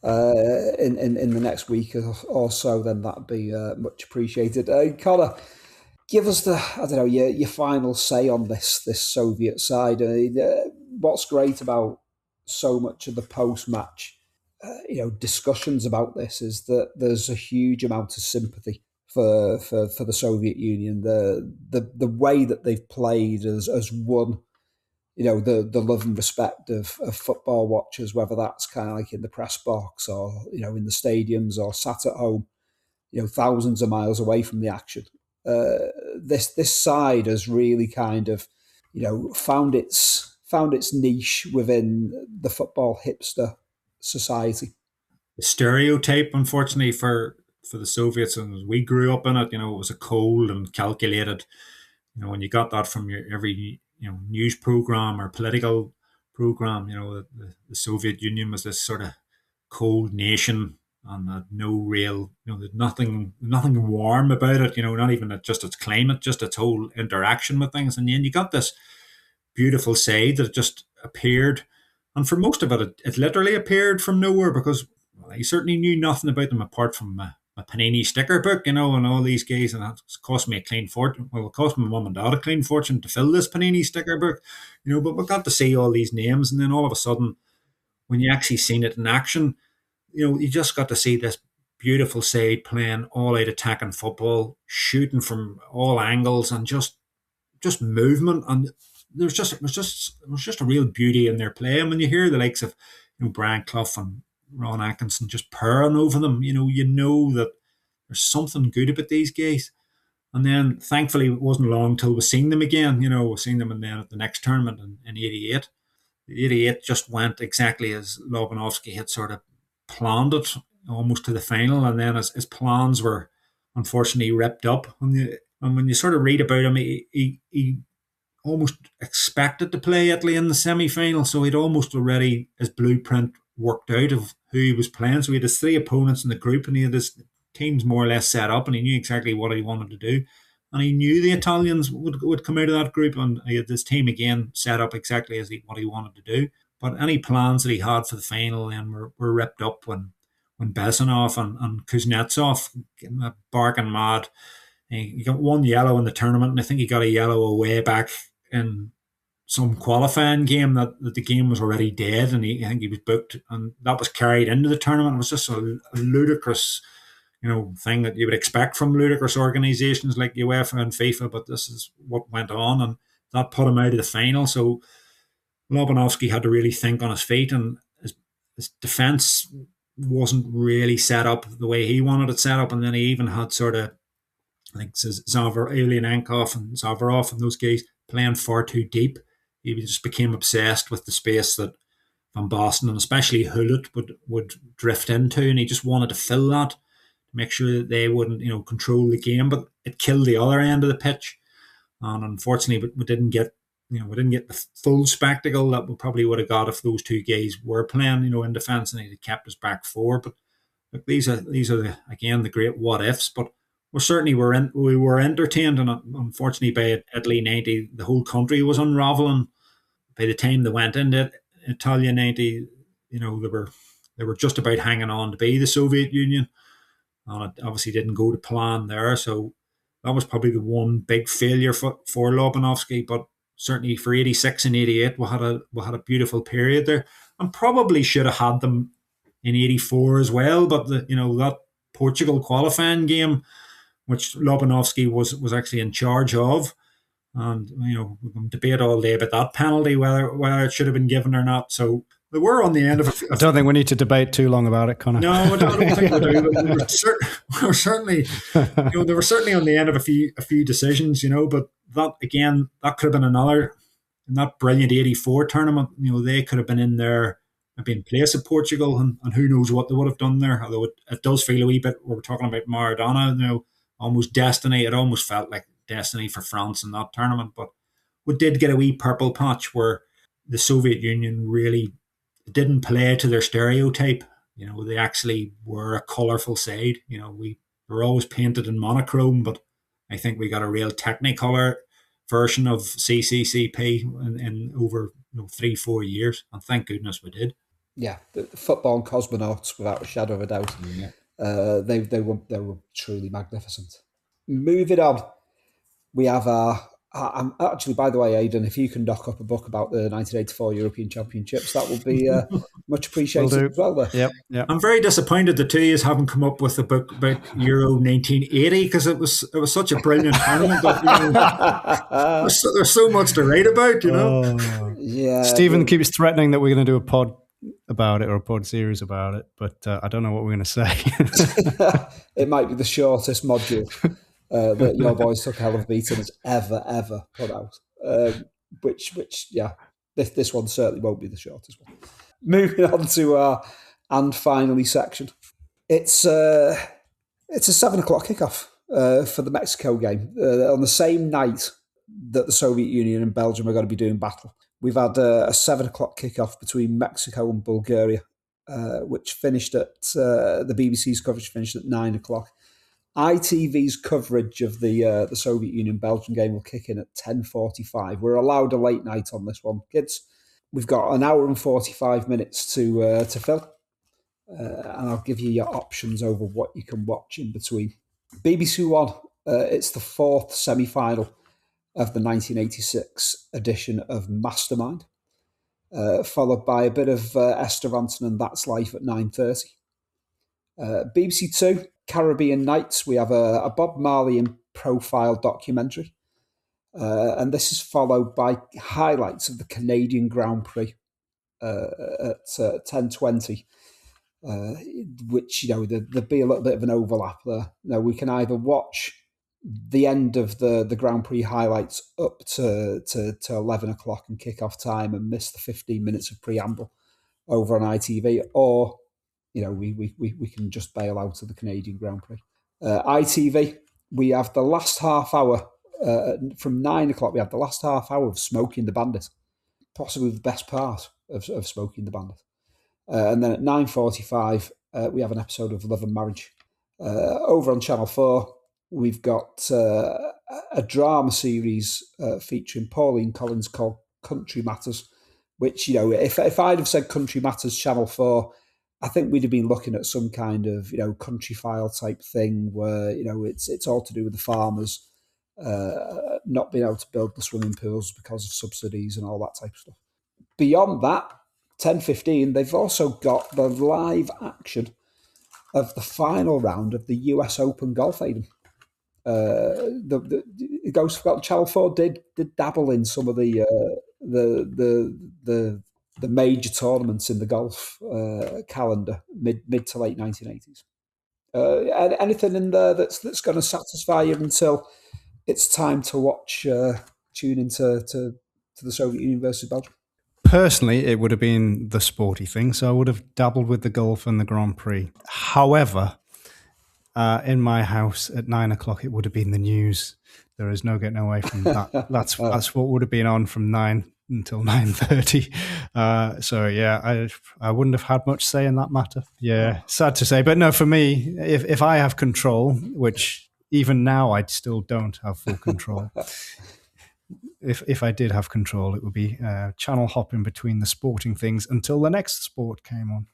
in the next week or so, then that'd be much appreciated. Conor, give us your final say on this Soviet side. What's great about so much of the post-match discussions about this is that there's a huge amount of sympathy for the Soviet Union. The way that they've played has won the love and respect of football watchers, whether that's kind of like in the press box or in the stadiums or sat at home thousands of miles away from the action. This side has really kind of found its niche within the football hipster society. The stereotype, unfortunately, for the Soviets, and we grew up in it, it was a cold and calculated, when you got that from every news program or political program, the Soviet Union was this sort of cold nation and had no real, there's nothing warm about it, not even just its climate, just its whole interaction with things. And then you got this beautiful side that just appeared. And for most of it, it literally appeared from nowhere, because I certainly knew nothing about them apart from my Panini sticker book, and all these guys, and it's cost me a clean fortune. Well, it cost my mum and dad a clean fortune to fill this Panini sticker book, but we got to see all these names, and then all of a sudden, when you actually seen it in action, you just got to see this beautiful side playing all-out attacking football, shooting from all angles, and just movement, and it was just a real beauty in their play. And when you hear the likes of Brian Clough and Ron Atkinson just purring over them, you know that there's something good about these guys. And then thankfully it wasn't long till we seen them again. We seen them then at the next tournament in '88. The '88 just went exactly as Lobanovsky had sort of planned it, almost to the final. And then his plans were unfortunately ripped up. And And when you sort of read about him, he almost expected to play Italy in the semi-final, so he'd almost already his blueprint worked out of who he was playing. So he had his three opponents in the group, and he had his teams more or less set up, and he knew exactly what he wanted to do. And he knew the Italians would come out of that group, and he had this team again set up exactly as what he wanted to do. But any plans that he had for the final then were ripped up when Besanov and Kuznetsov barking mad. He got one yellow in the tournament, and I think he got a yellow away back in some qualifying game that the game was already dead, and I think he was booked, and that was carried into the tournament. It was just a ludicrous, thing that you would expect from ludicrous organisations like UEFA and FIFA, but this is what went on, and that put him out of the final. So Lobanovsky had to really think on his feet, and his defence wasn't really set up the way he wanted it set up, and then he even had sort of, I think, Ilyanenkov and Zavarov and those guys playing far too deep. He just became obsessed with the space that Van Basten and especially Hullet would drift into, and he just wanted to fill that, to make sure that they wouldn't, control the game. But it killed the other end of the pitch, and unfortunately, we didn't get the full spectacle that we probably would have got if those two guys were playing, in defence, and he'd kept us back four. But look, these are the great what ifs. But we were entertained, and unfortunately, by Italy 90, the whole country was unravelling. By the time they went into Italia 90, they were just about hanging on to be the Soviet Union, and it obviously didn't go to plan there. So that was probably the one big failure for Lobanovsky. But certainly for 86 and 88, we had a beautiful period there, and probably should have had them in 84 as well. But that Portugal qualifying game, which Lobanovsky was actually in charge of, and we can debate all day about that penalty, whether it should have been given or not. So they were on the end of I don't think we need to debate too long about it, Conor. No, I don't think we do. But we were certainly, they were certainly on the end of a few decisions, But that again, that could have been another in that brilliant '84 tournament. They could have been in there and been in place of Portugal, and who knows what they would have done there. Although it does feel a wee bit. We're talking about Maradona, almost destiny. It almost felt like destiny for France in that tournament. But we did get a wee purple patch where the Soviet Union really didn't play to their stereotype. They actually were a colourful side. We were always painted in monochrome, but I think we got a real Technicolor version of CCCP in over 3-4 years, and thank goodness we did. Yeah, the football cosmonauts, without a shadow of a doubt. Yeah. They were truly magnificent. Moving on, we have actually, by the way, Aidan, if you can knock up a book about the 1984 European Championships, that would be much appreciated as well. There. Yep. I'm very disappointed the two of you haven't come up with a book about Euro 1980, because it was such a brilliant tournament. There's so much to write about, Yeah. Stephen keeps threatening that we're going to do a pod about it, or a pod series about it, but I don't know what we're going to say. It might be the shortest module that your boys took a hell of a beating has ever put out. Which this one certainly won't be the shortest one. Moving on to our and finally section. It's a 7:00 kickoff for the Mexico game on the same night that the Soviet Union and Belgium are going to be doing battle. We've had a 7:00 kickoff between Mexico and Bulgaria, which finished at the BBC's coverage finished at 9:00. ITV's coverage of the Soviet Union-Belgium game will kick in at 10:45. We're allowed a late night on this one, kids. We've got an hour and 45 minutes to fill, and I'll give you your options over what you can watch in between. BBC One, it's the fourth semi-final of the 1986 edition of Mastermind, followed by a bit of Esther Ranson and That's Life at 9:30. BBC Two, Caribbean Nights, we have a Bob Marley in profile documentary, and this is followed by highlights of the Canadian Grand Prix at 10:20, which there'll be a little bit of an overlap there. We can either watch the end of the Grand Prix highlights up to 11:00 and kick-off time and miss the 15 minutes of preamble over on ITV, or we can just bail out of the Canadian Grand Prix. ITV, we have the last half hour, from 9 o'clock, we have the last half hour of Smoking the Bandit, possibly the best part of Smoking the Bandit. And then at 9:45, we have an episode of Love and Marriage. Over on Channel 4, we've got a drama series featuring Pauline Collins called Country Matters, which, if I'd have said Country Matters Channel 4, I think we'd have been looking at some kind of, country file type thing where, it's all to do with the farmers not being able to build the swimming pools because of subsidies and all that type of stuff. Beyond that, 10:15, they've also got the live action of the final round of the US Open golf, Aidan. It goes for Channel 4 did dabble in some of the major tournaments in the golf calendar mid to late 1980s. Anything in there that's going to satisfy you until it's time to watch, tune into the Soviet Union versus Belgium? Personally, it would have been the sporty thing, so I would have dabbled with the golf and the Grand Prix. However, in my house at 9 o'clock, it would have been the news. There is no getting away from that. That's what would have been on from 9 until 9:30. So yeah, I wouldn't have had much say in that matter. Yeah, sad to say, but no, for me, if I have control, which even now I still don't have full control. If I did have control, it would be channel hopping between the sporting things until the next sport came on.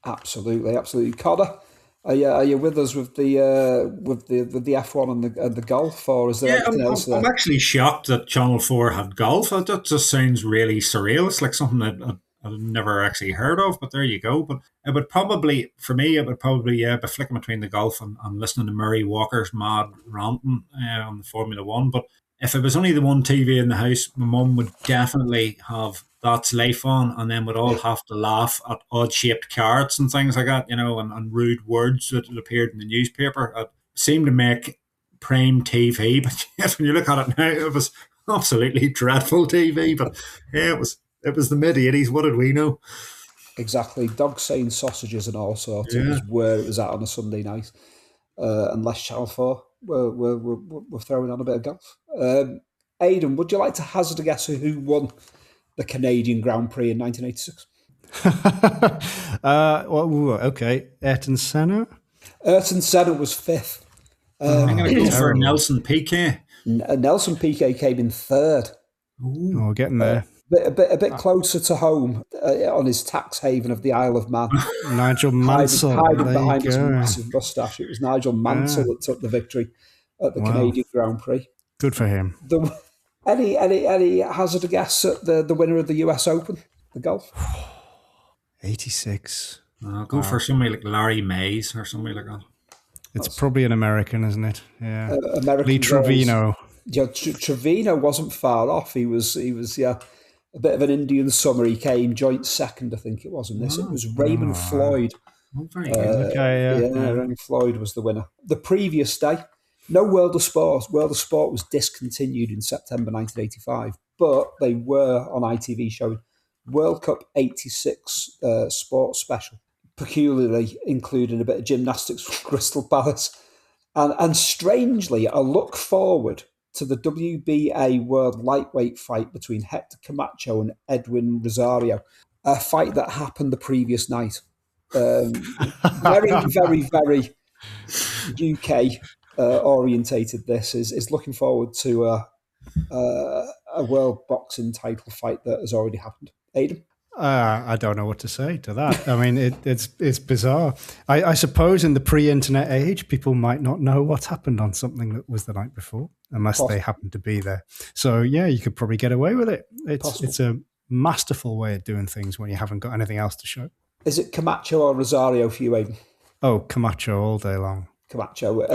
Absolutely. Conor, are you with us with the F1 and the golf, or is there anything else there? I'm actually shocked that Channel 4 had golf. That just sounds really surreal. It's like something that I've never actually heard of, but there you go. But it would probably be flicking between the golf and listening to Murray Walker's mad ranting on the Formula One. But if it was only the one TV in the house, my mum would definitely have That's Life on, and then we'd all have to laugh at odd-shaped carrots and things like that, and rude words that had appeared in the newspaper. It seemed to make prime TV, but yet when you look at it now, it was absolutely dreadful TV. But yeah, it was the mid-80s. What did we know? Exactly. Dogs saying sausages and all sorts. Yeah. It was where it was at on a Sunday night. Unless Channel 4 we're throwing on a bit of golf. Aidan, would you like to hazard a guess who won the Canadian Grand Prix in 1986? Okay. Ayrton Senna? Ayrton Senna was fifth. I'm going to go for Nelson Piquet. Nelson Piquet came in third. Ooh. Oh, getting there. A bit closer to home on his tax haven of the Isle of Man. Nigel Mansell. Hiding behind his massive moustache. It was Nigel Mansell that took the victory at the Canadian Grand Prix. Good for him. Any hazard a guess at the winner of the US Open, the golf? 86. I'll go for somebody like Larry Mays or somebody like that. It's probably an American, isn't it? Yeah. American Lee Trevino. Yeah, Trevino wasn't far off. He was a bit of an Indian summer. He came joint second, I think it was, in this. It was Raymond Floyd. Oh, very good. Raymond Floyd was the winner. The previous day, no World of Sport. World of Sport was discontinued in September 1985, but they were on ITV showing World Cup 86 sports special, peculiarly including a bit of gymnastics from Crystal Palace. And strangely, a look forward to the WBA World Lightweight fight between Hector Camacho and Edwin Rosario, a fight that happened the previous night. Very, very, very UK orientated. This is looking forward to a world boxing title fight that has already happened. Aidan? I don't know what to say to that. I mean, it's bizarre. I suppose in the pre-internet age, people might not know what's happened on something that was the night before, unless they happen to be there. So yeah, you could probably get away with it. It's a masterful way of doing things when you haven't got anything else to show. Is it Camacho or Rosario for you, Aidan? Oh, Camacho all day long. Camacho.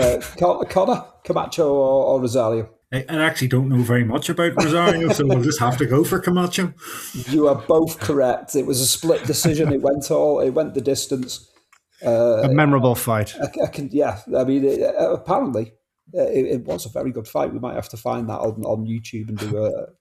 Conor, Camacho or Rosario? I actually don't know very much about Rosario, so we'll just have to go for Camacho. You are both correct. It was a split decision. It went the distance. A memorable fight. Apparently, it was a very good fight. We might have to find that on YouTube and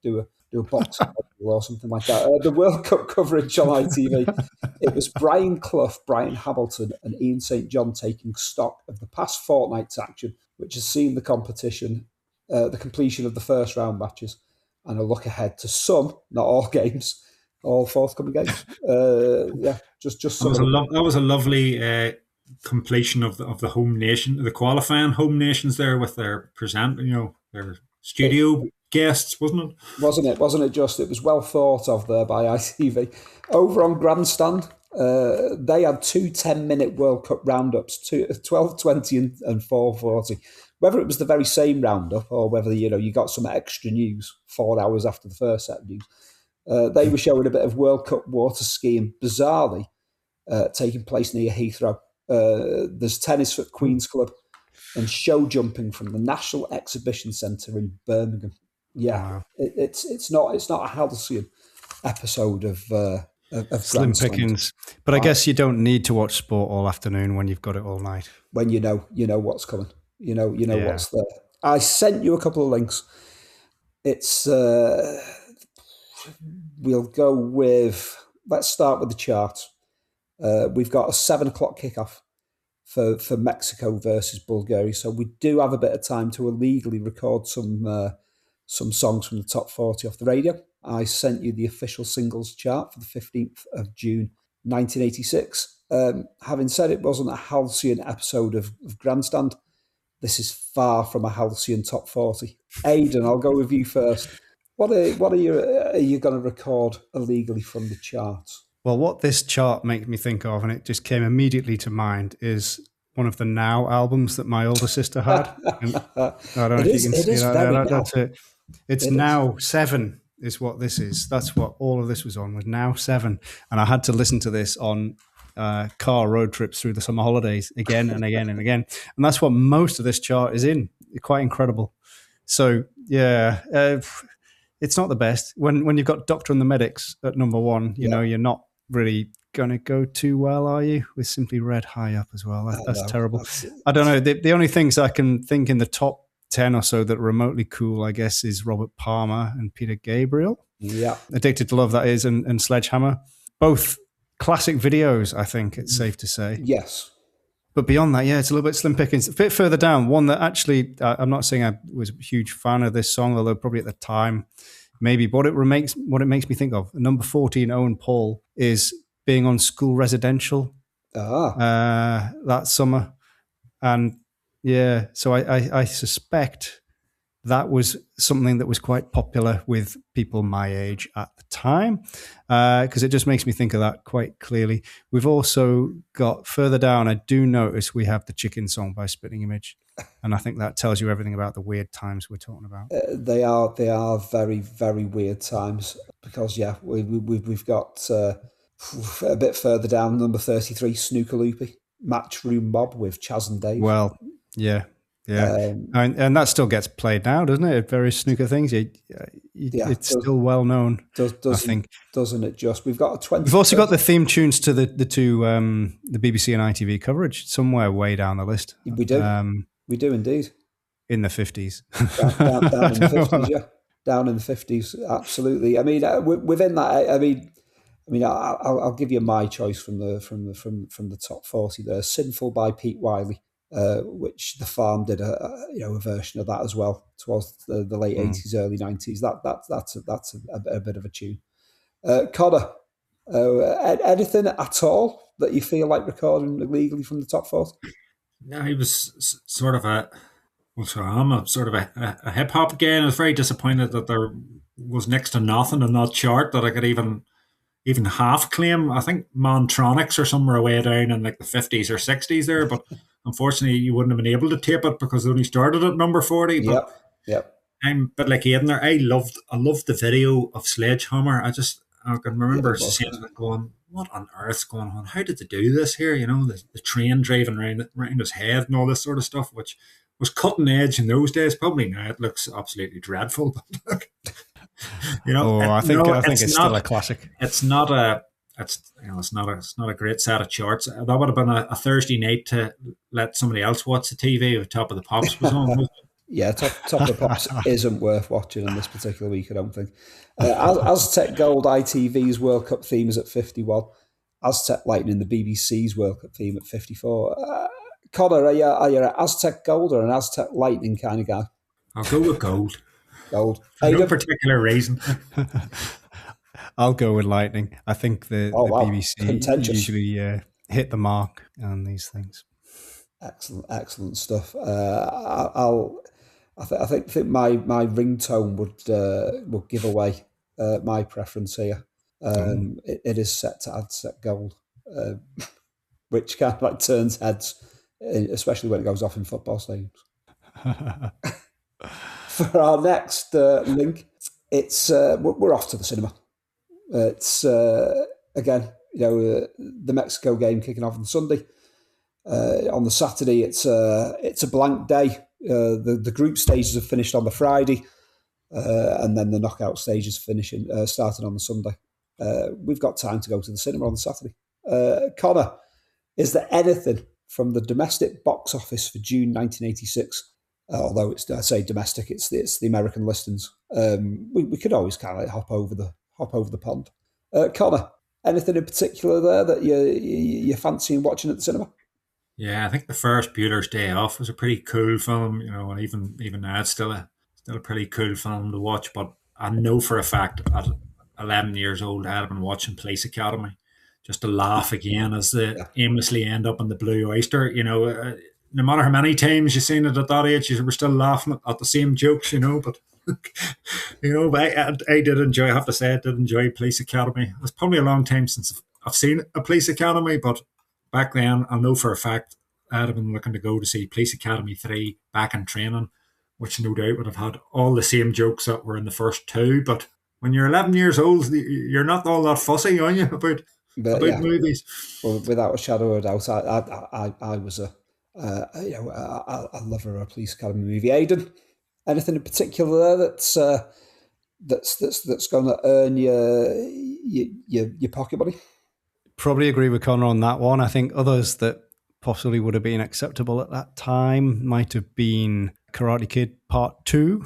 do do a boxing or something like that. The World Cup coverage on ITV, it was Brian Clough, Brian Hamilton and Ian St. John taking stock of the past fortnight's action, which has seen the competition, the completion of the first round matches, and a look ahead to some, not all games, all forthcoming games. Just some. That was a lovely completion of the home nation, the qualifying home nations there with their their studio guests, wasn't it? Wasn't it just? It was well thought of there by ITV. Over on Grandstand, they had 2 10-minute World Cup roundups, 12:20 and 4:40. Whether it was the very same roundup or whether you got some extra news 4 hours after the first set of news, they were showing a bit of World Cup water skiing, bizarrely taking place near Heathrow. There's tennis at Queen's Club and show jumping from the National Exhibition Centre in Birmingham. Yeah, wow. It's not a halcyon episode of slim pickings. But I guess you don't need to watch sport all afternoon when you've got it all night. When you know what's coming. You know what's there. I sent you a couple of links. It's we'll go with. Let's start with the chart. We've got a 7:00 kickoff for Mexico versus Bulgaria, so we do have a bit of time to illegally record some songs from the top 40 off the radio. I sent you the official singles chart for the 15th of June 1986. Having said it wasn't a halcyon episode of Grandstand, this is far from a halcyon top 40. Aidan, I'll go with you first. What are you going to record illegally from the charts? Well, what this chart makes me think of, and it just came immediately to mind, is one of the Now albums that my older sister had. And I don't know if you can see that. That's it. It's Now 7 is what this is. That's what all of this was on, was Now 7. And I had to listen to this on car road trips through the summer holidays again and again and again. And that's what most of this chart is in. Quite incredible. So, yeah, it's not the best. When you've got Doctor and the Medics at number 1, you're not really going to go too well, are you? With Simply Red high up as well. That's terrible. I don't know. The only things I can think in the top 10 or so that are remotely cool, I guess, is Robert Palmer and Peter Gabriel. Yeah. Addicted to Love, that is, and Sledgehammer. Both classic videos, I think it's safe to say. Yes. But beyond that, yeah, it's a little bit slim pickings. A bit further down, one that actually, I'm not saying I was a huge fan of this song, although probably at the time, maybe. But what it makes me think of, number 14, Owen Paul, is being on School Residential that summer. And yeah, so I suspect that was something that was quite popular with people my age at the time, because it just makes me think of that quite clearly. We've also got further down, I do notice we have the Chicken Song by Spitting Image. And I think that tells you everything about the weird times we're talking about. They are very, very weird times because, yeah, we've got a bit further down, number 33, Snooker Loopy, Matchroom Mob with Chaz and Dave. Well, yeah. And that still gets played now, doesn't it? At various snooker things. It's still well known, I think. Doesn't it just? We've got a 20. We've also got the theme tunes to the two, the BBC and ITV coverage somewhere way down the list. We do. We do indeed. In the 50s. Down in the 50s, yeah. Down in the 50s, absolutely. I mean, within that, I'll give you my choice from the top 40 there. Sinful by Pete Wiley, which The Farm did a version of that as well towards the late 80s, early 90s. That's a bit of a tune. Conor, anything at all that you feel like recording illegally from the top 40? No, he was sort of I'm a sort of a hip hop guy, and I was very disappointed that there was next to nothing in that chart that I could even half claim. I think Mantronics or somewhere way down in like the 50s or 60s there, but unfortunately you wouldn't have been able to tape it because it only started at number 40. But yep. I'm a bit like Aidan there. I loved the video of Sledgehammer. I can remember seeing it going, what on earth's going on? How did they do this here? The train driving around his head and all this sort of stuff, which was cutting edge in those days. Probably now it looks absolutely dreadful. But I think it's still a classic. It's not a great set of charts. That would have been a Thursday night to let somebody else watch the TV if Top of the Pops was on. Yeah, Top of the Pops isn't worth watching on this particular week, I don't think. Aztec Gold ITV's World Cup theme is at 51. Aztec Lightning, the BBC's World Cup theme at 54. Conor, are you an Aztec Gold or an Aztec Lightning kind of guy? I'll go with gold. Gold. For no Aidan? particular reason. I'll go with Lightning. I think the BBC Contentious. usually hit the mark on these things. Excellent stuff. I think my ringtone would give away my preference here. It is set to Aztec Gold, which kind of like turns heads, especially when it goes off in football stadiums. For our next link, it's we're off to the cinema. It's again, the Mexico game kicking off on Sunday. On the Saturday, it's a blank day. The group stages have finished on the Friday, and then the knockout stages starting on the Sunday. We've got time to go to the cinema on the Saturday. Conor, is there anything from the domestic box office for June 1986? Although I say domestic, it's the American listings. We could always kind of like hop over the pond. Conor, anything in particular there that you're fancying watching at the cinema? Yeah, I think the first Bueller's Day Off was a pretty cool film, and even now it's still a pretty cool film to watch. But I know for a fact at 11 years old I had been watching Police Academy just to laugh again as they aimlessly end up in the Blue Oyster. No matter how many times you've seen it at that age, you were still laughing at the same jokes, But but I did enjoy. I have to say, I did enjoy Police Academy. It's probably a long time since I've seen a Police Academy, but back then, I know for a fact I'd have been looking to go to see Police Academy 3 back in training, which no doubt would have had all the same jokes that were in the first two. But when you're 11 years old, you're not all that fussy, are you, about movies? Well, without a shadow of a doubt, I was a lover of a Police Academy movie. Aidan, anything in particular there that's going to earn your pocket money? Probably agree with Conor on that one. I think others that possibly would have been acceptable at that time might have been Karate Kid Part 2,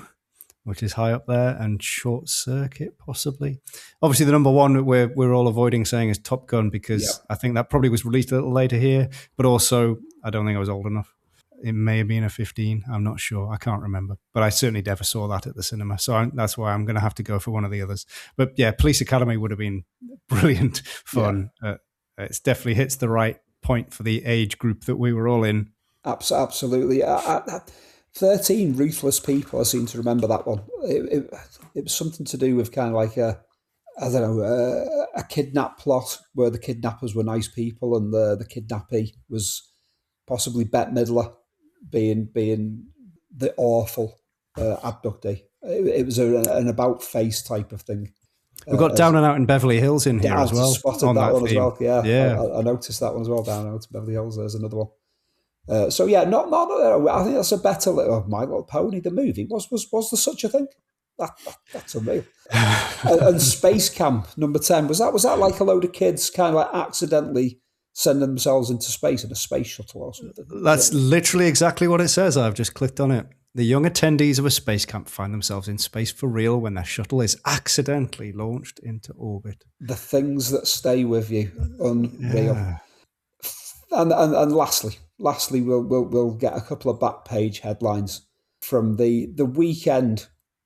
which is high up there, and Short Circuit, possibly. Obviously, the number one we're all avoiding saying is Top Gun, because I think that probably was released a little later here, but also I don't think I was old enough. It may have been a 15. I'm not sure. I can't remember. But I certainly never saw that at the cinema. So that's why I'm going to have to go for one of the others. But yeah, Police Academy would have been brilliant fun. Yeah. It definitely hits the right point for the age group that we were all in. Absolutely. 13 Ruthless People, I seem to remember that one. It was something to do with kind of like a kidnap plot where the kidnappers were nice people and the kidnappee was possibly Bette Midler, being the awful abductee. It was an about face type of thing. We've got Down and Out in Beverly Hills in here as well. I spotted that one theme as well. Yeah. I noticed that one as well. Down and Out in Beverly Hills. There's another one. So yeah, not. I think that's a better My Little Pony. The movie was there such a thing? That's unreal. And Space Camp number 10 was that like a load of kids kind of like accidentally sending themselves into space in a space shuttle or something? That's literally exactly what it says. I've just clicked on it. The young attendees of a space camp find themselves in space for real when their shuttle is accidentally launched into orbit. The things that stay with you, unreal. Yeah. And lastly, we'll get a couple of back page headlines from the weekend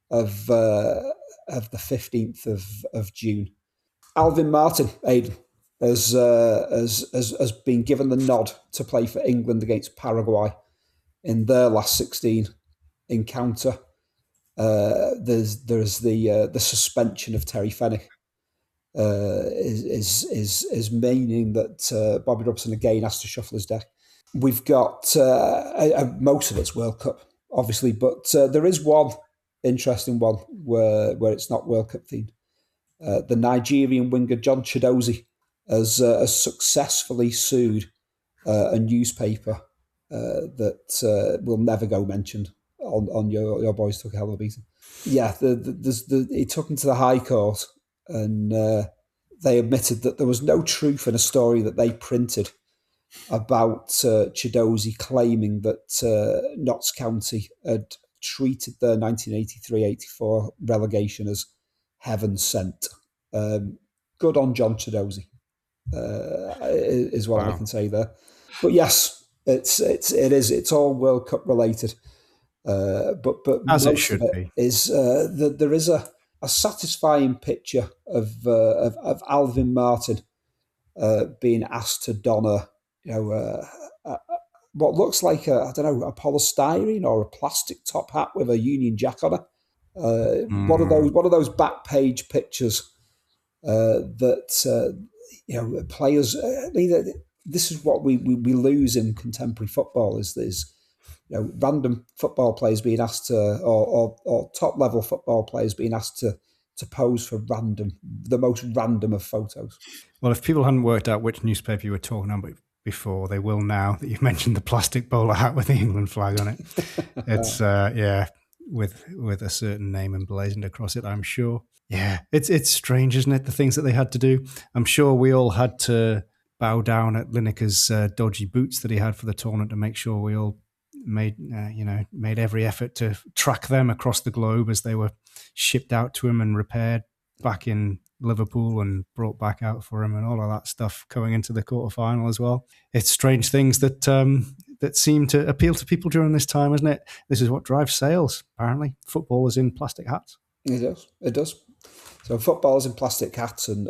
of the 15th of June. Alvin Martin, Aidan, has been given the nod to play for England against Paraguay in their last 16 encounter. There's the suspension of Terry Fenwick is meaning that Bobby Robson again has to shuffle his deck. We've got most of it's World Cup, obviously, but there is one interesting one where it's not World Cup themed. The Nigerian winger Jan Ceulemans has successfully sued a newspaper that will never go mentioned on your boys took a hell of a beating. Yeah, he took him to the High Court, and they admitted that there was no truth in a story that they printed about Chidozie claiming that Notts County had treated the 1983-84 relegation as heaven sent. Good on John Chidozie, is what I can say there. But yes, it's all World Cup related. But as it most should of it be is that there is a satisfying picture of Alvin Martin being asked to don what looks like a polystyrene or a plastic top hat with a Union Jack on it. One of those back page pictures that players. This is what we lose in contemporary football is random football players being asked to, or top level football players being asked to pose for the most random of photos. Well, if people hadn't worked out which newspaper you were talking about before, they will now that you've mentioned the plastic bowler hat with the England flag on it. It's with a certain name emblazoned across it, I'm sure. Yeah, it's strange, isn't it? The things that they had to do. I'm sure we all had to bow down at Lineker's dodgy boots that he had for the tournament to make sure we all made every effort to track them across the globe as they were shipped out to him and repaired back in Liverpool and brought back out for him and all of that stuff going into the quarterfinal as well. It's strange things that seem to appeal to people during this time, isn't it? This is what drives sales, apparently. Football is in plastic hats. It does. So football is in plastic hats and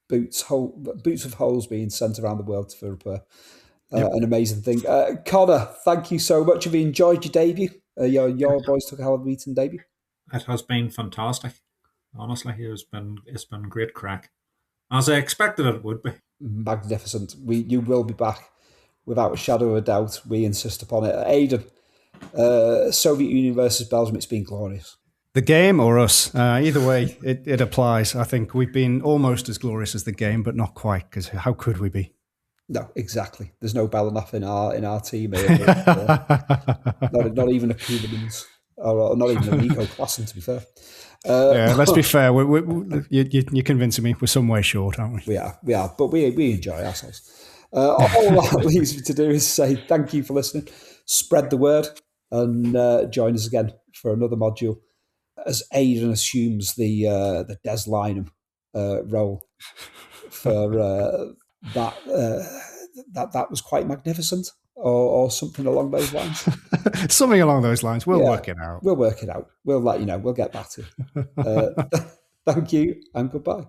boots with holes being sent around the world for repair. An amazing thing. Conor, thank you so much. Have you enjoyed your debut? Your boys took a hell of a beating debut. It has been fantastic. Honestly, it's been great crack, as I expected it would be. Magnificent. You will be back without a shadow of a doubt. We insist upon it. Aidan, Soviet Union versus Belgium. It's been glorious. The game or us? Either way, it applies. I think we've been almost as glorious as the game, but not quite. Because how could we be? No, exactly. There's no Belanov in our team here. But, not even a Ceulemans, or not even a Nico Klassen, to be fair. Let's be fair. You're convincing me we're some way short, aren't we? We are, but we enjoy ourselves. All that leaves me to do is say thank you for listening. Spread the word and join us again for another module as Aidan assumes the Des Lynam role for that was quite magnificent. Or something along those lines. Something along those lines. We'll work it out. We'll work it out. We'll let you know. We'll get back to it. Thank you and goodbye.